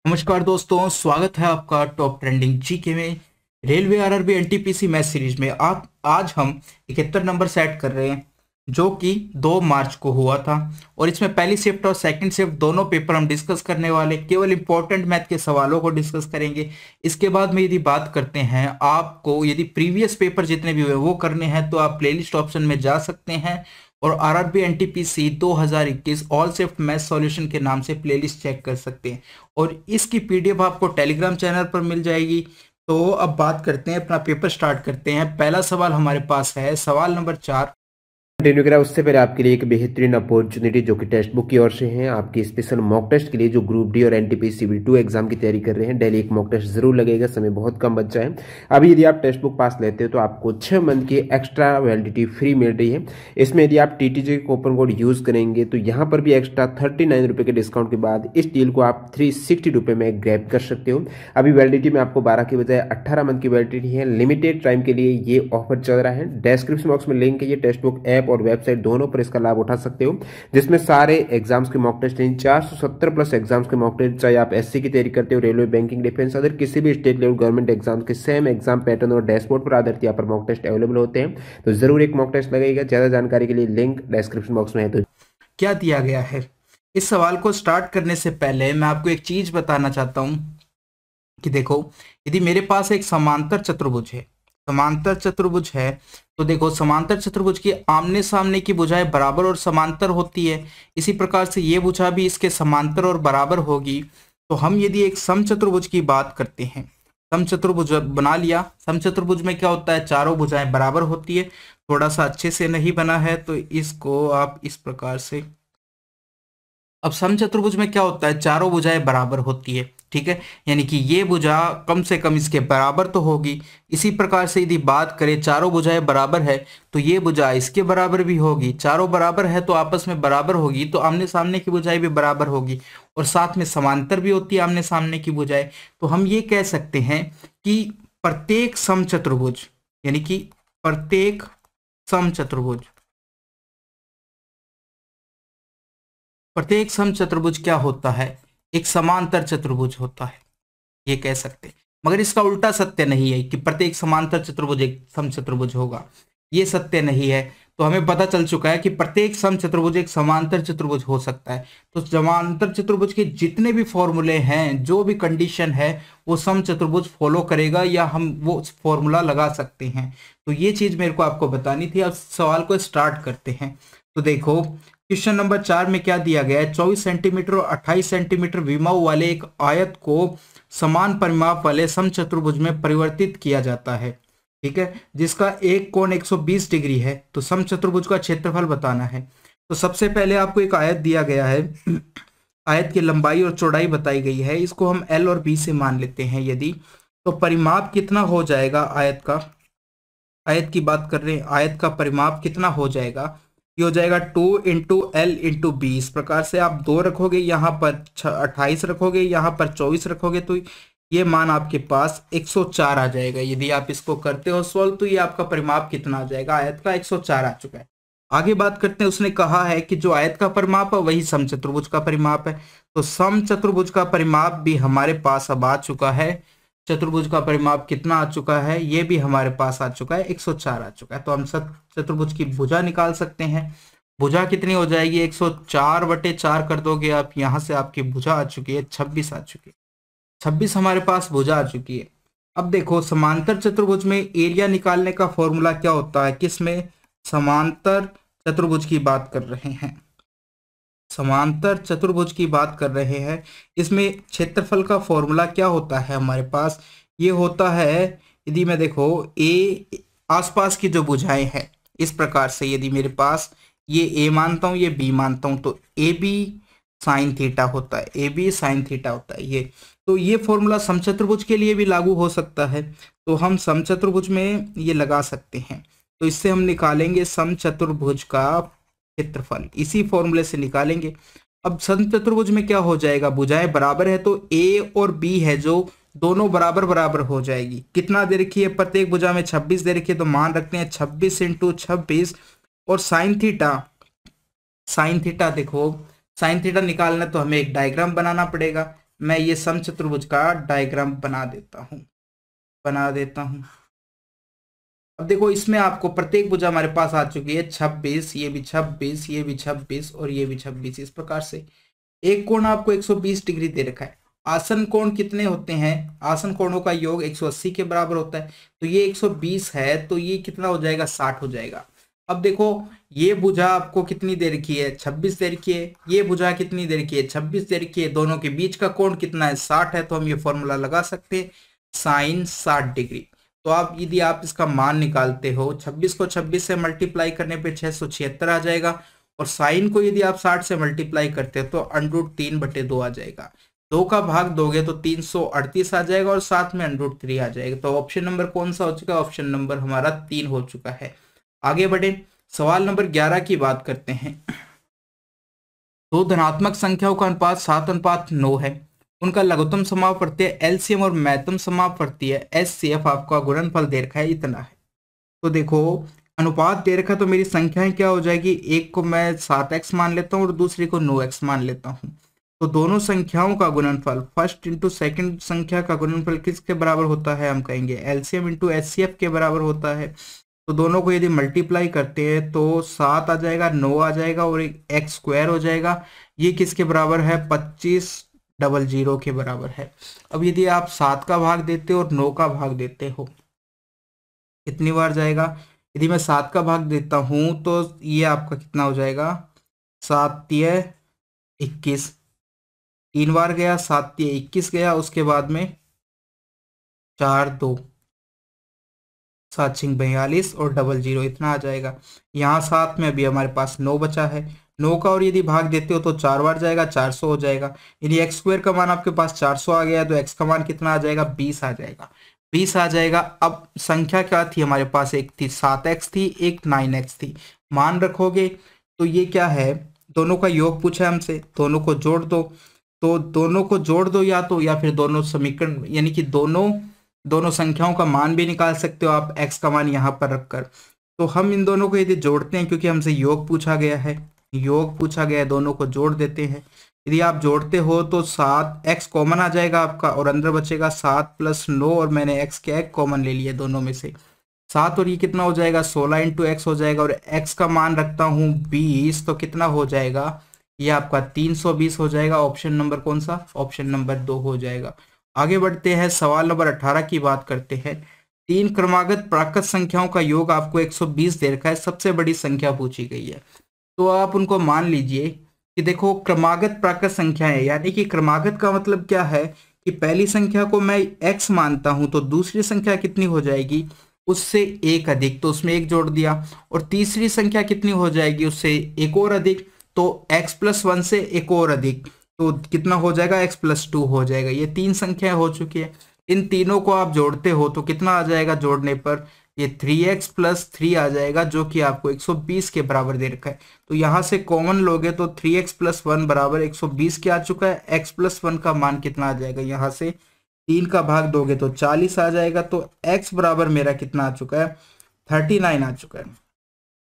नमस्कार दोस्तों, स्वागत है आपका टॉप ट्रेंडिंग जीके में। Railway RRB NTPC math series में आप आज हम 71 नंबर सेट कर रहे हैं जो कि 2 मार्च को हुआ था। और इसमें पहली शिफ्ट और सेकंड शिफ्ट दोनों पेपर हम डिस्कस करने वाले, केवल इंपॉर्टेंट मैथ के सवालों को डिस्कस करेंगे। इसके बाद में यदि बात करते हैं, आपको यदि प्रीवियस पेपर जितने भी हुए वो करने हैं तो आप प्लेलिस्ट ऑप्शन में जा सकते हैं और RRB NTPC 2021 all shift math solution के नाम से प्लेलिस्ट चेक कर सकते हैं और इसकी पीडीएफ आपको टेलीग्राम चैनल पर मिल जाएगी। तो अब बात करते हैं, अपना पेपर स्टार्ट करते हैं। पहला सवाल हमारे पास है सवाल नंबर 4। कंटिन्यू करा उससे पहले आपके लिए एक बेहतरीन अपॉर्चुनिटी जो कि टेक्स्ट बुक की ओर से है आपकी स्पेशल मॉक टेस्ट के लिए, जो ग्रुप डी और एनटीपीसी सिविल 2 एग्जाम की तैयारी कर रहे हैं। डेली एक मॉक टेस्ट जरूर लगेगा, समय बहुत कम बचा है। अभी यदि आप टेक्स्ट बुक पास लेते हो तो आपको 6 मंथ की एक्स्ट्रा वैलिडिटी फ्री मिल रही है। इसमें यदि आप टीटीजे कूपन कोड यूज करेंगे तो यहाँ पर भी एक्स्ट्रा 39 रुपये के डिस्काउंट के बाद इस डील को आप 360 रुपये में ग्रैब कर सकते हो। अभी वैलिडिटी में आपको 12 के बजाय 18 मंथ की वैलिडिटी है। लिमिटेड टाइम के लिए ये ऑफर चल रहा है। डिस्क्रिप्शन बॉक्स में लिंक है, ये टेक्स्ट बुक ऐप और वेबसाइट दोनों पर इसका लाभ उठा सकते हो, जिसमें सारे एग्जाम्स के मॉक टेस्ट हैं। 470 प्लस एग्जाम्स के मॉक टेस्ट, चाहे आप एससी की तैयारी करते हो, रेलवे, बैंकिंग, डिफेंस, अदर किसी भी स्टेट लेवल गवर्नमेंट एग्जाम के सेम एग्जाम पैटर्न और डैशबोर्ड पर आधारित यहाँ पर मॉक टेस्ट अवेलेबल होते हैं। तो जरूर एक मॉक टेस्ट लगेगा। ज्यादा जानकारी के लिए लिंक डिस्क्रिप्शन बॉक्स में है। तो क्या दिया गया है, इस सवाल को स्टार्ट करने से पहले मैं आपको एक चीज बताना चाहता हूं कि देखो, यदि मेरे पास एक समांतर चतुर्भुज है, समांतर चतुर्भुज है तो देखो, समांतर चतुर्भुज की आमने सामने की भुजाएं बराबर और समांतर होती है। इसी प्रकार से ये भुजा भी इसके समांतर और बराबर होगी। तो हम यदि एक समचतुर्भुज की बात करते हैं, समचतुर्भुज बना लिया। समचतुर्भुज में क्या होता है, चारों भुजाएं बराबर होती है। थोड़ा सा अच्छे से नहीं बना है तो इसको आप इस प्रकार से, अब समचतुर्भुज में क्या होता है, चारों भुजाएं बराबर होती है, ठीक है। यानी कि ये भुजा कम से कम इसके बराबर तो होगी। इसी प्रकार से यदि बात करें, चारों भुजाएं बराबर है तो ये भुजा इसके बराबर भी होगी। चारों बराबर है तो आपस में बराबर होगी, तो आमने सामने की भुजाएं भी बराबर होगी और साथ में समांतर भी होती है आमने सामने की भुजाएं। तो हम ये कह सकते हैं कि प्रत्येक समचतुर्भुज, यानी कि प्रत्येक समचतुर्भुज, प्रत्येक समचतुर्भुज क्या होता है, एक समांतर चतुर्भुज होता है, ये कह सकते हैं। मगर इसका उल्टा सत्य नहीं है कि प्रत्येक समांतर चतुर्भुज एक समचतुर्भुज होगा, ये सत्य नहीं है। तो हमें पता चल चुका है कि प्रत्येक समचतुर्भुज एक समांतर चतुर्भुज हो सकता है। तो समांतर चतुर्भुज के जितने भी फॉर्मूले हैं, जो भी कंडीशन है, वो समचतुर्भुज फॉलो करेगा या हम वो फॉर्मूला लगा सकते हैं। तो ये चीज मेरे को आपको बतानी थी। अब सवाल को स्टार्ट करते हैं। तो देखो, क्वेश्चन नंबर 4 में क्या दिया गया है, 24 सेंटीमीटर और 28 सेंटीमीटर विमाओं वाले एक आयत को समान परिमाप वाले समचतुर्भुज में परिवर्तित किया जाता है, ठीक है, जिसका एक कोण 120 डिग्री है। तो समचतुर्भुज का क्षेत्रफल बताना है। तो सबसे पहले आपको एक आयत दिया गया है, आयत की लंबाई और चौड़ाई बताई गई है, इसको हम एल और बी से मान लेते हैं। यदि तो परिमाप कितना हो जाएगा आयत का, आयत की बात कर रहे हैं, आयत का परिमाप कितना हो जाएगा, ये हो जाएगा 2 × L × B। इस प्रकार से आप 2 रखोगे, यहाँ पर 28 रखोगे, यहाँ पर 24 रखोगे, तो ये मान आपके पास 104 आ जाएगा। यदि आप इसको करते हो सॉल्व तो ये आपका परिमाप कितना आ जाएगा, आयत का 104 आ चुका है। आगे बात करते हैं, उसने कहा है कि जो आयत का परिमाप है वही समचतुर्भुज का परिमाप है। तो समचतुर्भुज का परिमाप भी हमारे पास अब आ चुका है। चतुर्भुज का परिमाप कितना आ चुका है, ये भी हमारे पास आ चुका है, 104 आ चुका है। तो हम चतुर्भुज की भुजा निकाल सकते हैं। भुजा कितनी हो जाएगी, 104/4 कर दोगे आप, यहां से आपकी भुजा आ चुकी है 26 आ चुकी है। 26 हमारे पास भुजा आ चुकी है। अब देखो, समांतर चतुर्भुज में एरिया निकालने का फॉर्मूला क्या होता है, किसमें, समांतर चतुर्भुज की बात कर रहे हैं, समांतर चतुर्भुज की बात कर रहे हैं। इसमें क्षेत्रफल का फॉर्मूला क्या होता है हमारे पास, ये होता है, यदि मैं देखो ए आसपास की जो भुजाएं हैं, इस प्रकार से यदि मेरे पास ये ए मानता हूं, ये बी मानता हूं, तो ए बी साइन थीटा होता है, ए बी साइन थीटा होता है ये। तो ये फॉर्मूला समचतुर्भुज के लिए भी लागू हो सकता है, तो हम समचतुर्भुज में ये लगा सकते हैं। तो इससे हम निकालेंगे समचतुर्भुज का क्षेत्रफल, इसी फॉर्मूले से निकालेंगे। अब समचतुर्भुज में क्या हो जाएगा, भुजाएं बराबर है तो ए और बी है जो दोनों बराबर बराबर हो जाएगी। कितना दे रखी है, प्रत्येक भुजा में 26 दे रखी है, तो मान रखते हैं 26 × 26। और साइन थीटा, साइन थीटा देखो, साइन थीटा निकालना तो हमें एक डायग्राम बनाना पड़ेगा। मैं ये समचतुर्भुज का डायग्राम बना देता हूं। अब देखो इसमें आपको प्रत्येक भुजा हमारे पास आ चुकी है 26, ये भी 26, ये भी 26 और ये भी 26। इस प्रकार से एक कोण आपको 120 डिग्री दे रखा है। आसन कोण कितने होते हैं? आसन कोणों का योग 180 के बराबर होता है। तो ये 120 है तो ये कितना हो जाएगा? 60 हो जाएगा। अब देखो ये भुजा आपको कितनी दे रखी है? 26 दे रखी है। ये भुजा कितनी दे रखी है? 26 दे रखी है। दोनों के बीच का कोण कितना है? 60 है। तो हम ये फॉर्मूला लगा सकते हैं, साइन 60 डिग्री। तो आप यदि आप इसका मान निकालते हो, 26 को 26 से मल्टीप्लाई करने पे 676 आ जाएगा, और साइन को यदि आप 60 से मल्टीप्लाई करते हो तो √3/2 आ जाएगा। 2 का भाग दोगे तो 338 आ जाएगा और साथ में √3 आ जाएगा। तो ऑप्शन नंबर कौन सा हो चुका है? ऑप्शन नंबर हमारा 3 हो चुका है। आगे बढ़े, सवाल नंबर 11 की बात करते हैं। दो धनात्मक संख्याओं का अनुपात 7:9 है। उनका लघुत्तम समापवर्तीय एलसीएम और महत्तम समापवर्तीय एचसीएफ आपका गुणनफल दे रखा है, इतना है। तो देखो अनुपात दे रखा तो मेरी संख्याएं क्या हो जाएगी? एक को मैं 7x मान लेता हूँ और दूसरी को 9x मान लेता हूँ। तो दोनों संख्याओं का गुणनफल, फर्स्ट इंटू सेकंड संख्या का गुणनफल किसके बराबर होता है? हम कहेंगे एलसीएम इंटू एचसीएफ के बराबर होता है। तो दोनों को यदि मल्टीप्लाई करते हैं तो 7 आ जाएगा, 9 आ जाएगा और एक एक्स स्क्वायर हो जाएगा। ये किसके बराबर है? 2500 के बराबर है। अब यदि आप 7 का भाग देते हो और 9 का भाग देते हो, कितनी बार जाएगा? यदि मैं 7 का भाग देता हूं तो ये आपका कितना हो जाएगा? 7×3 = 21। 3 बार गया, 7×3 = 21 गया। उसके बाद में 4×2 7×6 = 42 और 00 इतना आ जाएगा। यहाँ साथ में अभी हमारे पास 9 बचा है। 9 का और यदि भाग देते हो तो 4 बार जाएगा, 400 हो जाएगा। यदि एक्स स्क्वायर का मान आपके पास 400 आ गया तो एक्स का मान कितना आ जाएगा? 20 आ जाएगा। 20 आ जाएगा। अब संख्या क्या थी हमारे पास? एक थी 7x थी, एक 9x थी। मान रखोगे तो ये क्या है? दोनों का योग पूछा है हमसे, दोनों को जोड़ दो। तो दोनों को जोड़ दो या फिर दोनों समीकरण यानी कि दोनों संख्याओं का मान भी निकाल सकते हो आप x का मान यहाँ पर रखकर। तो हम इन दोनों को यदि जोड़ते हैं, क्योंकि हमसे योग पूछा गया है, दोनों को जोड़ देते हैं। यदि आप जोड़ते हो तो 7x कॉमन आ जाएगा आपका और अंदर बचेगा 7 + 9 और मैंने x क्या कॉमन ले लिया दोनों में से। 7 और ये कितना हो जाएगा? 16 × x हो जाएगा और x का मान रखता हूँ 20, तो कितना हो जाएगा? ये आपका 320 हो जाएगा। ऑप्शन नंबर कौन सा? ऑप्शन नंबर 2 हो जाएगा। आगे बढ़ते हैं, सवाल नंबर 18 की बात करते हैं। 3 क्रमागत प्राकृत संख्याओं का योग आपको 120 दे रखा है, सबसे बड़ी संख्या पूछी गई है। तो आप उनको मान लीजिए कि देखो क्रमागत प्राकृत संख्या है, यानी कि क्रमागत का मतलब क्या है कि पहली संख्या को मैं x मानता हूं तो दूसरी संख्या कितनी हो जाएगी? उससे एक अधिक, तो उसमें एक जोड़ दिया। और तीसरी संख्या कितनी हो जाएगी? उससे एक और अधिक, तो x + 1 से एक और अधिक, तो कितना हो जाएगा? x + 2 हो जाएगा। ये 3 संख्याएं हो चुकी है। इन तीनों को आप जोड़ते हो तो कितना आ जाएगा जोड़ने पर? ये 3x + 3 आ जाएगा, जो कि आपको 120 के बराबर दे रखा है। तो यहाँ से कॉमन लोगे तो 3x + 1 बराबर 120 के आ चुका है। x + 1 का मान कितना आ जाएगा? यहाँ से 3 का भाग दोगे तो 40 आ जाएगा। तो x बराबर मेरा कितना आ चुका है? 39 आ चुका है।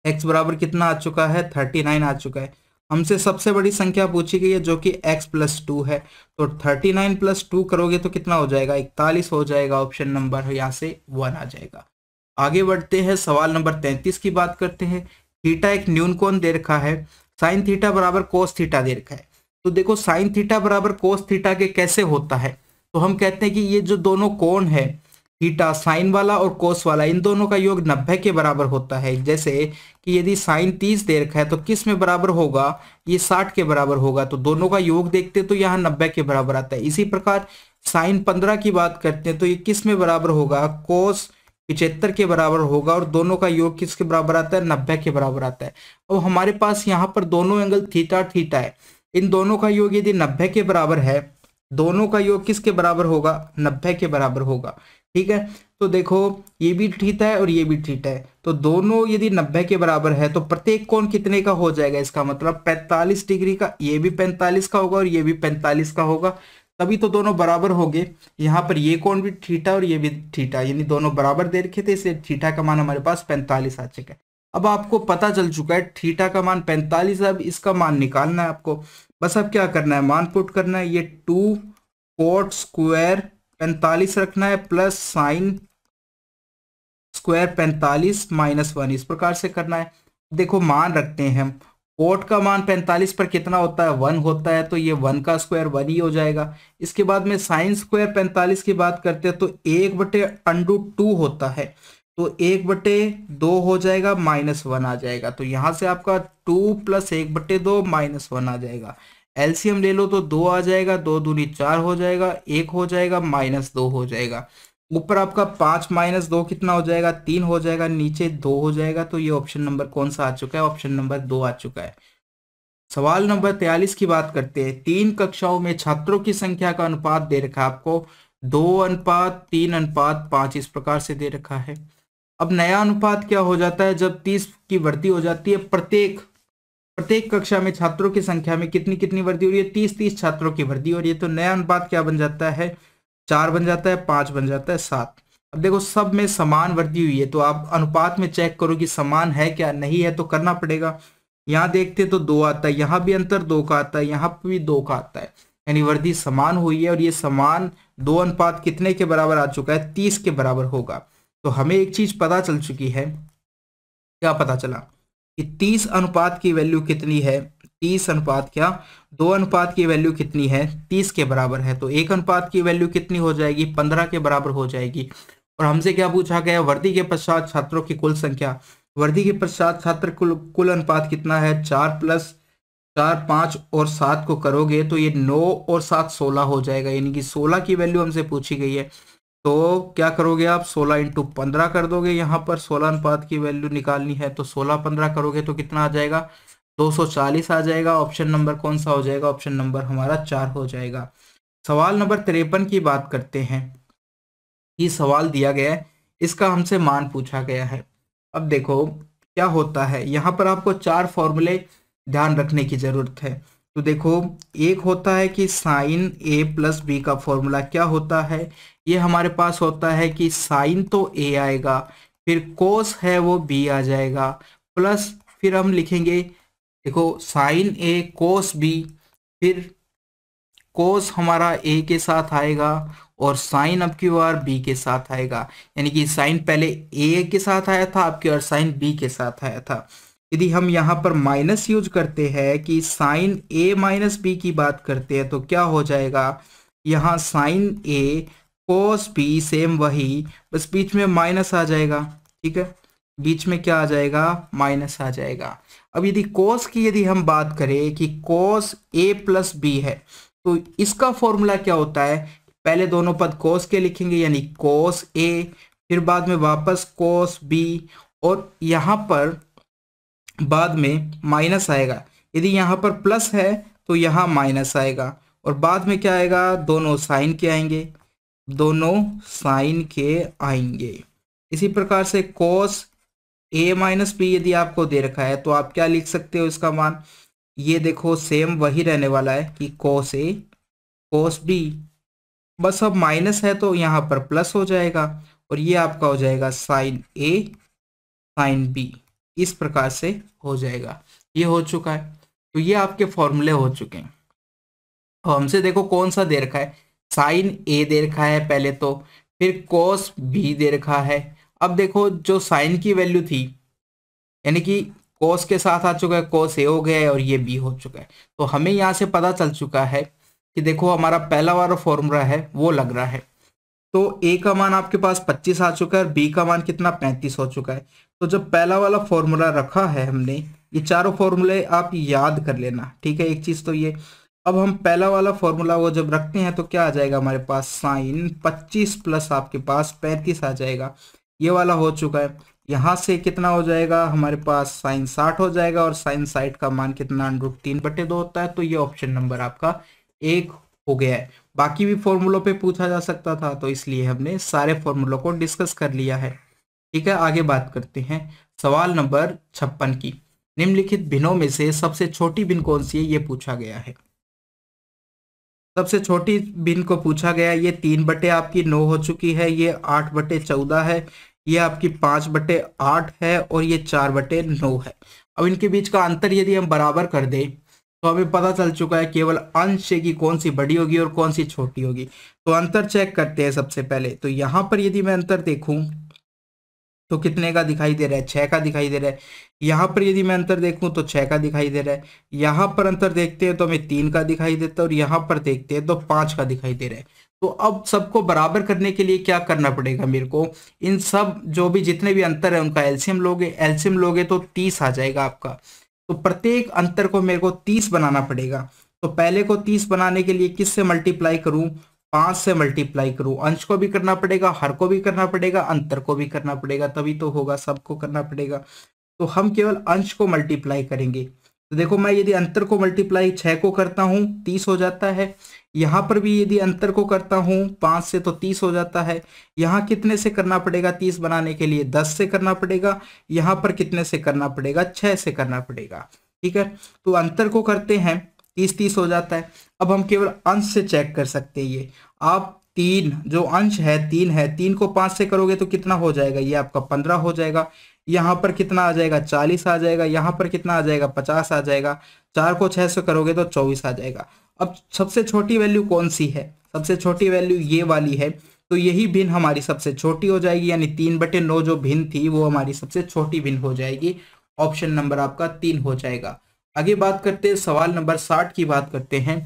x बराबर कितना आ चुका है? 39 आ चुका है। हमसे सबसे बड़ी संख्या पूछी गई है जो कि x + 2 है। तो 39 + 2 करोगे तो कितना हो जाएगा? 41 हो जाएगा। ऑप्शन नंबर यहाँ से 1 आ जाएगा। आगे बढ़ते हैं, सवाल नंबर 33 की बात करते हैं। थीटा एक न्यून कोण दे रखा है, साइन थीटा बराबर कोस थीटा दे रखा है। तो देखो साइन थीटा बराबर कोस थीटा के कैसे होता है? तो हम कहते हैं कि ये जो दोनों कोण है, थीटा साइन वाला और कोस वाला, इन दोनों का योग 90 के बराबर होता है। जैसे कि यदि साइन 30 दे रखा है तो किस में बराबर होगा? ये 60 के बराबर होगा। तो दोनों का योग देखते तो यहाँ 90 के बराबर आता है। इसी प्रकार साइन 15 की बात करते हैं तो ये किस में बराबर होगा? कोस 75 के बराबर होगा और दोनों का योग किसके बराबर आता है? 90 के बराबर आता है। अब हमारे पास यहाँ पर दोनों एंगल थीटा थीटा है, इन दोनों का योग यदि 90 के बराबर है, दोनों का योग किसके बराबर होगा? 90 के बराबर होगा। ठीक है, तो देखो ये भी थीटा है और ये भी थीटा है, तो दोनों यदि 90 के बराबर है तो प्रत्येक कोण कितने का हो जाएगा? इसका मतलब 45 डिग्री का। ये भी 45 का होगा और ये भी 45 का होगा, तभी तो दोनों बराबर हो गए। यहाँ पर ये कोण भी थीटा और ये भी थीटा, यानी दोनों बराबर दे रखे थे, इसलिए थीटा का मान हमारे पास 45 आ चुका है। अब आपको पता चल चुका है थीटा का मान 45 है। अब इसका मान निकालना है आपको। बस अब क्या करना है? मान पुट करना है। ये 2 कोट स्क्वायर 45 रखना है प्लस साइन स्क्वायर 45 -1, इस प्रकार से करना है। देखो मान रखते हैं हम, कोट का मान 45 पर कितना होता है 1 होता है, तो ये 1 का स्क्वायर 1 ही हो जाएगा। इसके बाद में साइन स्क्वायर 45 की बात करते हैं तो 1/√2 होता है, तो 1/2 हो जाएगा -1 आ जाएगा। तो यहाँ से आपका 2 + 1/2 -1 आ जाएगा। एलसीएम ले लो तो 2 आ जाएगा, 2 दूनी 4 हो जाएगा, 1 हो जाएगा, -2 हो जाएगा। ऊपर आपका 5 - 2 कितना हो जाएगा 3 हो जाएगा, नीचे 2 हो जाएगा। तो ये ऑप्शन नंबर कौन सा आ चुका है, ऑप्शन नंबर 2 आ चुका है। सवाल नंबर 43 की बात करते हैं। 3 कक्षाओं में छात्रों की संख्या का अनुपात दे रखा है आपको 2:3:5, इस प्रकार से दे रखा है। अब नया अनुपात क्या हो जाता है जब 30 की वृद्धि हो जाती है, प्रत्येक कक्षा में छात्रों की संख्या में कितनी कितनी वृद्धि हो रही है, 30 छात्रों की वृद्धि हो रही है। तो नया अनुपात क्या बन जाता है, 4 बन जाता है, 5 बन जाता है, 7। अब देखो सब में समान वृद्धि हुई है, तो आप अनुपात में चेक करो कि समान है क्या, नहीं है तो करना पड़ेगा। यहाँ देखते तो 2 आता है, यहाँ भी अंतर 2 का आता है, यहाँ पे भी 2 का आता है, यानी वृद्धि समान हुई है। और ये समान 2 अनुपात कितने के बराबर आ चुका है, 30 के बराबर होगा। तो हमें एक चीज पता चल चुकी है, क्या पता चला कि 30 अनुपात की वैल्यू कितनी है, 30 अनुपात क्या 2 अनुपात की वैल्यू कितनी है, 30 के बराबर है। तो 1 अनुपात की वैल्यू कितनी हो जाएगी, 15 के बराबर हो जाएगी। और हमसे क्या पूछा गया, वृद्धि के पश्चात छात्रों की कुल संख्या। वृद्धि के पश्चात छात्र कुल अनुपात कितना है, 4 + 4 5 और 7 को करोगे तो ये 9 और 7 16 हो जाएगा, यानी कि 16 की वैल्यू हमसे पूछी गई है। तो क्या करोगे आप, 16 × 15 कर दोगे। यहाँ पर 16 अनुपात की वैल्यू निकालनी है, तो 16×15 करोगे तो कितना आ जाएगा, 240 आ जाएगा। ऑप्शन नंबर कौन सा हो जाएगा, ऑप्शन नंबर हमारा 4 हो जाएगा। सवाल नंबर 53 की बात करते हैं। ये सवाल दिया गया है, इसका हमसे मान पूछा गया है। अब देखो क्या होता है, यहाँ पर आपको 4 फॉर्मूले ध्यान रखने की जरूरत है। तो देखो एक होता है कि साइन A + B का फॉर्मूला क्या होता है, ये हमारे पास होता है कि साइन तो A आएगा, फिर कोस है वो B आ जाएगा, प्लस फिर हम लिखेंगे देखो साइन A कोस B, फिर कोस हमारा A के साथ आएगा और साइन अब की बार B के साथ आएगा। यानी कि साइन पहले A के साथ आया था आपके और साइन B के साथ आया था। यदि हम यहाँ पर माइनस यूज करते हैं कि साइन A - B की बात करते हैं तो क्या हो जाएगा, यहाँ sine A cos B same वही, बस बीच में माइनस आ जाएगा। ठीक है, बीच में क्या आ जाएगा, माइनस आ जाएगा। अब यदि कोस की यदि हम बात करें कि कोस A + B है, तो इसका फॉर्मूला क्या होता है, पहले दोनों पद कोस के लिखेंगे यानी कोस A, फिर बाद में वापस कोस B, और यहाँ पर बाद में माइनस आएगा। यदि यहाँ पर प्लस है तो यहाँ माइनस आएगा, और बाद में क्या आएगा, दोनों साइन के आएंगे, दोनों साइन के आएंगे। इसी प्रकार से कोस A - B यदि आपको दे रखा है तो आप क्या लिख सकते हो इसका मान, ये देखो सेम वही रहने वाला है कि कोस A कोस B, बस अब माइनस है तो यहाँ पर प्लस हो जाएगा, और ये आपका हो जाएगा साइन A साइन B, इस प्रकार से हो जाएगा। ये हो चुका है, तो ये आपके फॉर्मूले हो चुके हैं। और हमसे देखो कौन सा दे रखा है, साइन A दे रखा है पहले तो, फिर कोस B दे रखा है। अब देखो जो साइन की वैल्यू थी, यानी कि कोस के साथ आ चुका है, कोस A हो गया है और ये B हो चुका है। तो हमें यहाँ से पता चल चुका है कि देखो हमारा पहला वाला फॉर्मूला है वो लग रहा है। तो A का मान आपके पास 25 आ चुका है और B का मान कितना 35 हो चुका है। तो जब पहला वाला फॉर्मूला रखा है हमने, ये चारों फॉर्मूले आप याद कर लेना, ठीक है, एक चीज तो ये। अब हम पहला वाला फॉर्मूला वो जब रखते हैं तो क्या आ जाएगा हमारे पास, साइन 25 प्लस आपके पास 35 आ जाएगा, ये वाला हो चुका है। यहाँ से कितना हो जाएगा हमारे पास, साइन 60 हो जाएगा, और साइन 60 का मान कितना √3/2 होता है। तो ये ऑप्शन नंबर आपका 1 हो गया है। बाकी भी फॉर्मूलों पे पूछा जा सकता था, तो इसलिए हमने सारे फॉर्मूलों को डिस्कस कर लिया है। ठीक है, आगे बात करते हैं सवाल नंबर 56 की। निम्नलिखित भिन्नों में से सबसे छोटी भिन्न कौन सी है, ये पूछा गया है। सबसे छोटी भिन्न को पूछा गया, ये 3 आपकी 9 हो चुकी है, ये 8/14 है, ये आपकी 5/8 है, और ये 4/9 है। अब इनके बीच का अंतर यदि हम बराबर कर दें तो हमें पता चल चुका है केवल अंश की कौन सी बड़ी होगी और कौन सी छोटी होगी। तो अंतर चेक करते हैं सबसे पहले। तो यहाँ पर यदि मैं अंतर देखूं तो कितने का दिखाई दे रहा है, 6 का दिखाई दे रहा है। यहाँ पर यदि मैं अंतर देखूं तो 6 का दिखाई दे रहा है। यहाँ पर अंतर देखते हैं तो हमें 3 का दिखाई देता है और यहाँ पर देखते हैं तो 5 का दिखाई दे रहा है। तो अब सबको बराबर करने के लिए क्या करना पड़ेगा मेरे को, इन सब जो भी जितने भी अंतर है उनका एलसीएम लोगे, एलसीएम लोगे तो 30 आ जाएगा आपका। तो प्रत्येक अंतर को मेरे को 30 बनाना पड़ेगा। तो पहले को 30 बनाने के लिए किससे मल्टीप्लाई करूं, 5 से मल्टीप्लाई करूं। अंश को भी करना पड़ेगा, हर को भी करना पड़ेगा, अंतर को भी करना पड़ेगा, तभी तो होगा, सबको करना पड़ेगा। तो हम केवल अंश को मल्टीप्लाई करेंगे। तो देखो मैं यदि अंतर को मल्टीप्लाई 6 को करता हूं 30 हो जाता है। यहाँ पर भी यदि अंतर को करता हूं 5 से तो 30 हो जाता है। यहाँ कितने से करना पड़ेगा 30 बनाने के लिए, 10 से करना पड़ेगा। यहाँ पर कितने से करना पड़ेगा, 6 से करना पड़ेगा। ठीक है, तो अंतर को करते हैं 30 हो जाता है। अब हम केवल अंश से चेक कर सकते हैं। ये आप 3 जो अंश है 3 है, 3 को 5 से करोगे तो कितना हो जाएगा, ये आपका 15 हो जाएगा। यहाँ पर कितना आ जाएगा, 40 आ जाएगा। यहाँ पर कितना आ जाएगा, 50 आ जाएगा। 4 को 6 से करोगे तो 24 आ जाएगा। अब सबसे छोटी वैल्यू कौन सी है, सबसे छोटी वैल्यू ये वाली है। तो यही भिन्न हमारी सबसे छोटी हो जाएगी, यानी 3/9 जो भिन्न थी वो हमारी सबसे छोटी भिन्न हो जाएगी। ऑप्शन नंबर आपका 3 हो जाएगा। आगे बात करते हैं, सवाल नंबर 60 की बात करते हैं।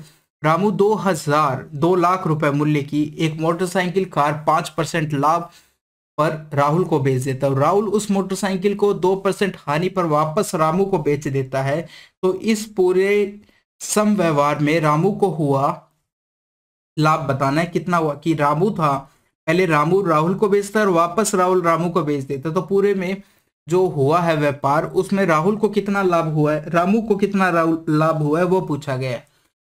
रामू 2 लाख रुपए मूल्य की एक मोटरसाइकिल कार 5% लाभ पर राहुल को बेच देता है। राहुल उस मोटरसाइकिल को 2% हानि पर वापस रामू को बेच देता है। तो इस पूरे सम व्यवहार में रामू को हुआ लाभ बताना है। कितना हुआ कि रामू था, पहले रामू राहुल को बेचता है और वापस राहुल रामू को बेच देता है। तो पूरे में जो हुआ है व्यापार उसमें राहुल को कितना लाभ हुआ है, रामू को कितना लाभ हुआ है वो पूछा गया है।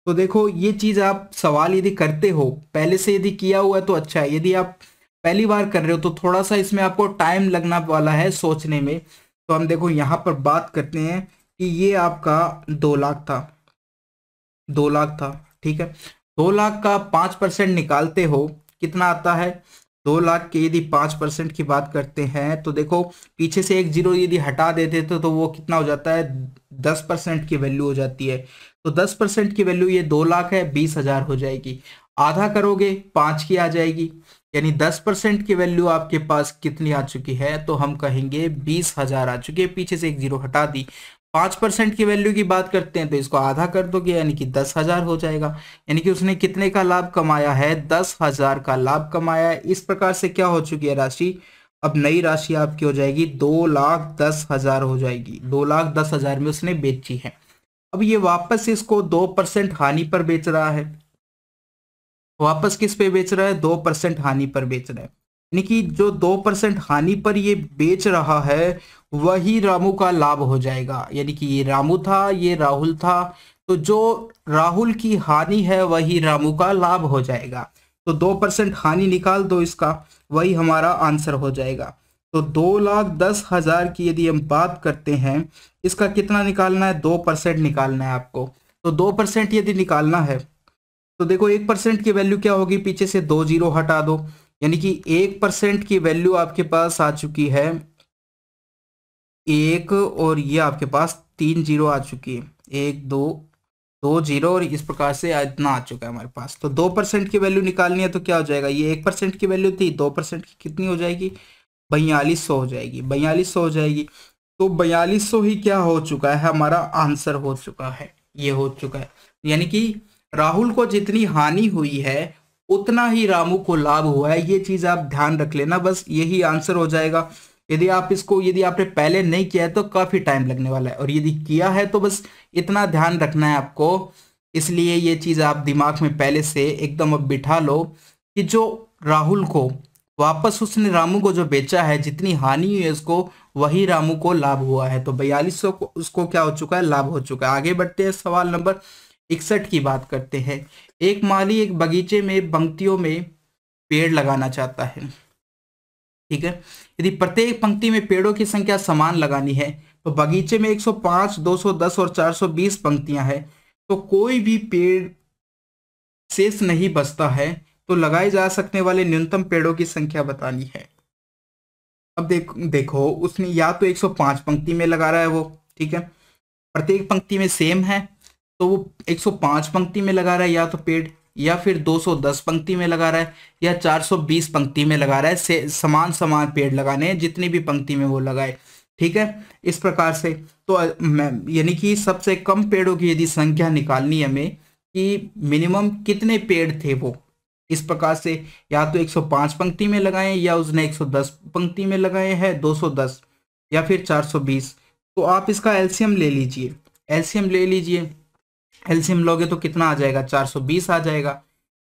तो देखो ये चीज आप सवाल यदि करते हो पहले से यदि किया हुआ है तो अच्छा है, यदि आप पहली बार कर रहे हो तो थोड़ा सा इसमें आपको टाइम लगना वाला है सोचने में। तो हम देखो यहाँ पर बात करते हैं कि ये आपका 2 लाख था, 2 लाख था। ठीक है, 2 लाख का 5% निकालते हो कितना आता है, 2 लाख के यदि 5% की बात करते हैं तो देखो पीछे से एक जीरो यदि हटा देते तो वो कितना हो जाता है, 10% की वैल्यू हो जाती है। तो 10% की वैल्यू ये 2 लाख है, 20,000 हो जाएगी। आधा करोगे 5 की आ जाएगी, यानी 10% की वैल्यू आपके पास कितनी आ चुकी है, तो हम कहेंगे 20,000 आ चुकी है। पीछे से एक जीरो हटा दी। 5% की वैल्यू की बात करते हैं तो इसको आधा कर दोगे यानी कि 10,000 हो जाएगा। यानी कि उसने कितने का लाभ कमाया है, 10,000 का लाभ कमाया है। इस प्रकार से क्या हो चुकी है राशि, अब नई राशि आपकी हो जाएगी 2,10,000 हो जाएगी। 2,10,000 में उसने बेची है। अब ये वापस इसको 2% हानि पर बेच रहा है। वापस किस पे बेच रहा है, 2% हानि पर बेच रहा है। यानी कि जो 2% हानि पर ये बेच रहा है वही रामू का लाभ हो जाएगा। यानी कि ये रामू था, ये राहुल था, तो जो राहुल की हानि है वही रामू का लाभ हो जाएगा। तो 2% हानि निकाल दो इसका, वही हमारा आंसर हो जाएगा। तो 2,10,000 की यदि हम बात करते हैं, इसका कितना निकालना है, 2% निकालना है आपको। तो 2% यदि निकालना है तो देखो 1% की वैल्यू क्या होगी, पीछे से 2 जीरो हटा दो, यानी कि 1% की वैल्यू आपके पास आ चुकी है 1, और ये आपके पास 3 जीरो आ चुकी है, 1 2 जीरो, और इस प्रकार से इतना आ चुका है हमारे पास। तो 2% की वैल्यू निकालनी है तो क्या हो जाएगा, ये 1% की वैल्यू थी, 2% की कितनी हो जाएगी, 4200 हो जाएगी, 4200 हो जाएगी। तो 4200 ही क्या हो चुका है, हमारा आंसर हो चुका है, ये हो चुका है। यानी कि राहुल को जितनी हानि हुई है उतना ही रामू को लाभ हुआ है। ये चीज आप ध्यान रख लेना, बस यही आंसर हो जाएगा। यदि आपने पहले नहीं किया है तो काफी टाइम लगने वाला है, और यदि किया है तो बस इतना ध्यान रखना है आपको। इसलिए ये चीज आप दिमाग में पहले से एकदम अब बिठा लो कि जो राहुल को वापस उसने रामू को जो बेचा है, जितनी हानि हुई है उसको, वही रामू को लाभ हुआ है। तो 4200 को उसको क्या हो चुका है, लाभ हो चुका है। आगे बढ़ते हैं, सवाल नंबर 61 की बात करते हैं। एक माली एक बगीचे में पंक्तियों में पेड़ लगाना चाहता है। ठीक है, यदि प्रत्येक पंक्ति में पेड़ों की संख्या समान लगानी है तो बगीचे में 105, 210 और 420 पंक्तियां हैं, तो कोई भी पेड़ शेष नहीं बचता है, तो लगाए जा सकने वाले न्यूनतम पेड़ों की संख्या बतानी है। अब देखो उसने या तो 105 पंक्ति में लगा रहा है वो, ठीक है, प्रत्येक पंक्ति में सेम है, तो वो 105 पंक्ति में लगा रहा है या तो पेड़, या फिर 210 पंक्ति में लगा रहा है, या 420 पंक्ति में लगा रहा है। से समान समान पेड़ लगाने हैं जितनी भी पंक्ति में वो लगाए, ठीक है। इस प्रकार से तो यानी कि सबसे कम पेड़ों की यदि संख्या निकालनी है हमें कि मिनिमम कितने पेड़ थे वो, इस प्रकार से या तो 105 पंक्ति में लगाए, या उसने 110 पंक्ति में लगाए हैं 210, या फिर 420। तो आप इसका एलसीएम ले लीजिए, एलसीएम ले लीजिए। एलसीएम लोगे तो कितना आ जाएगा, 420 आ जाएगा।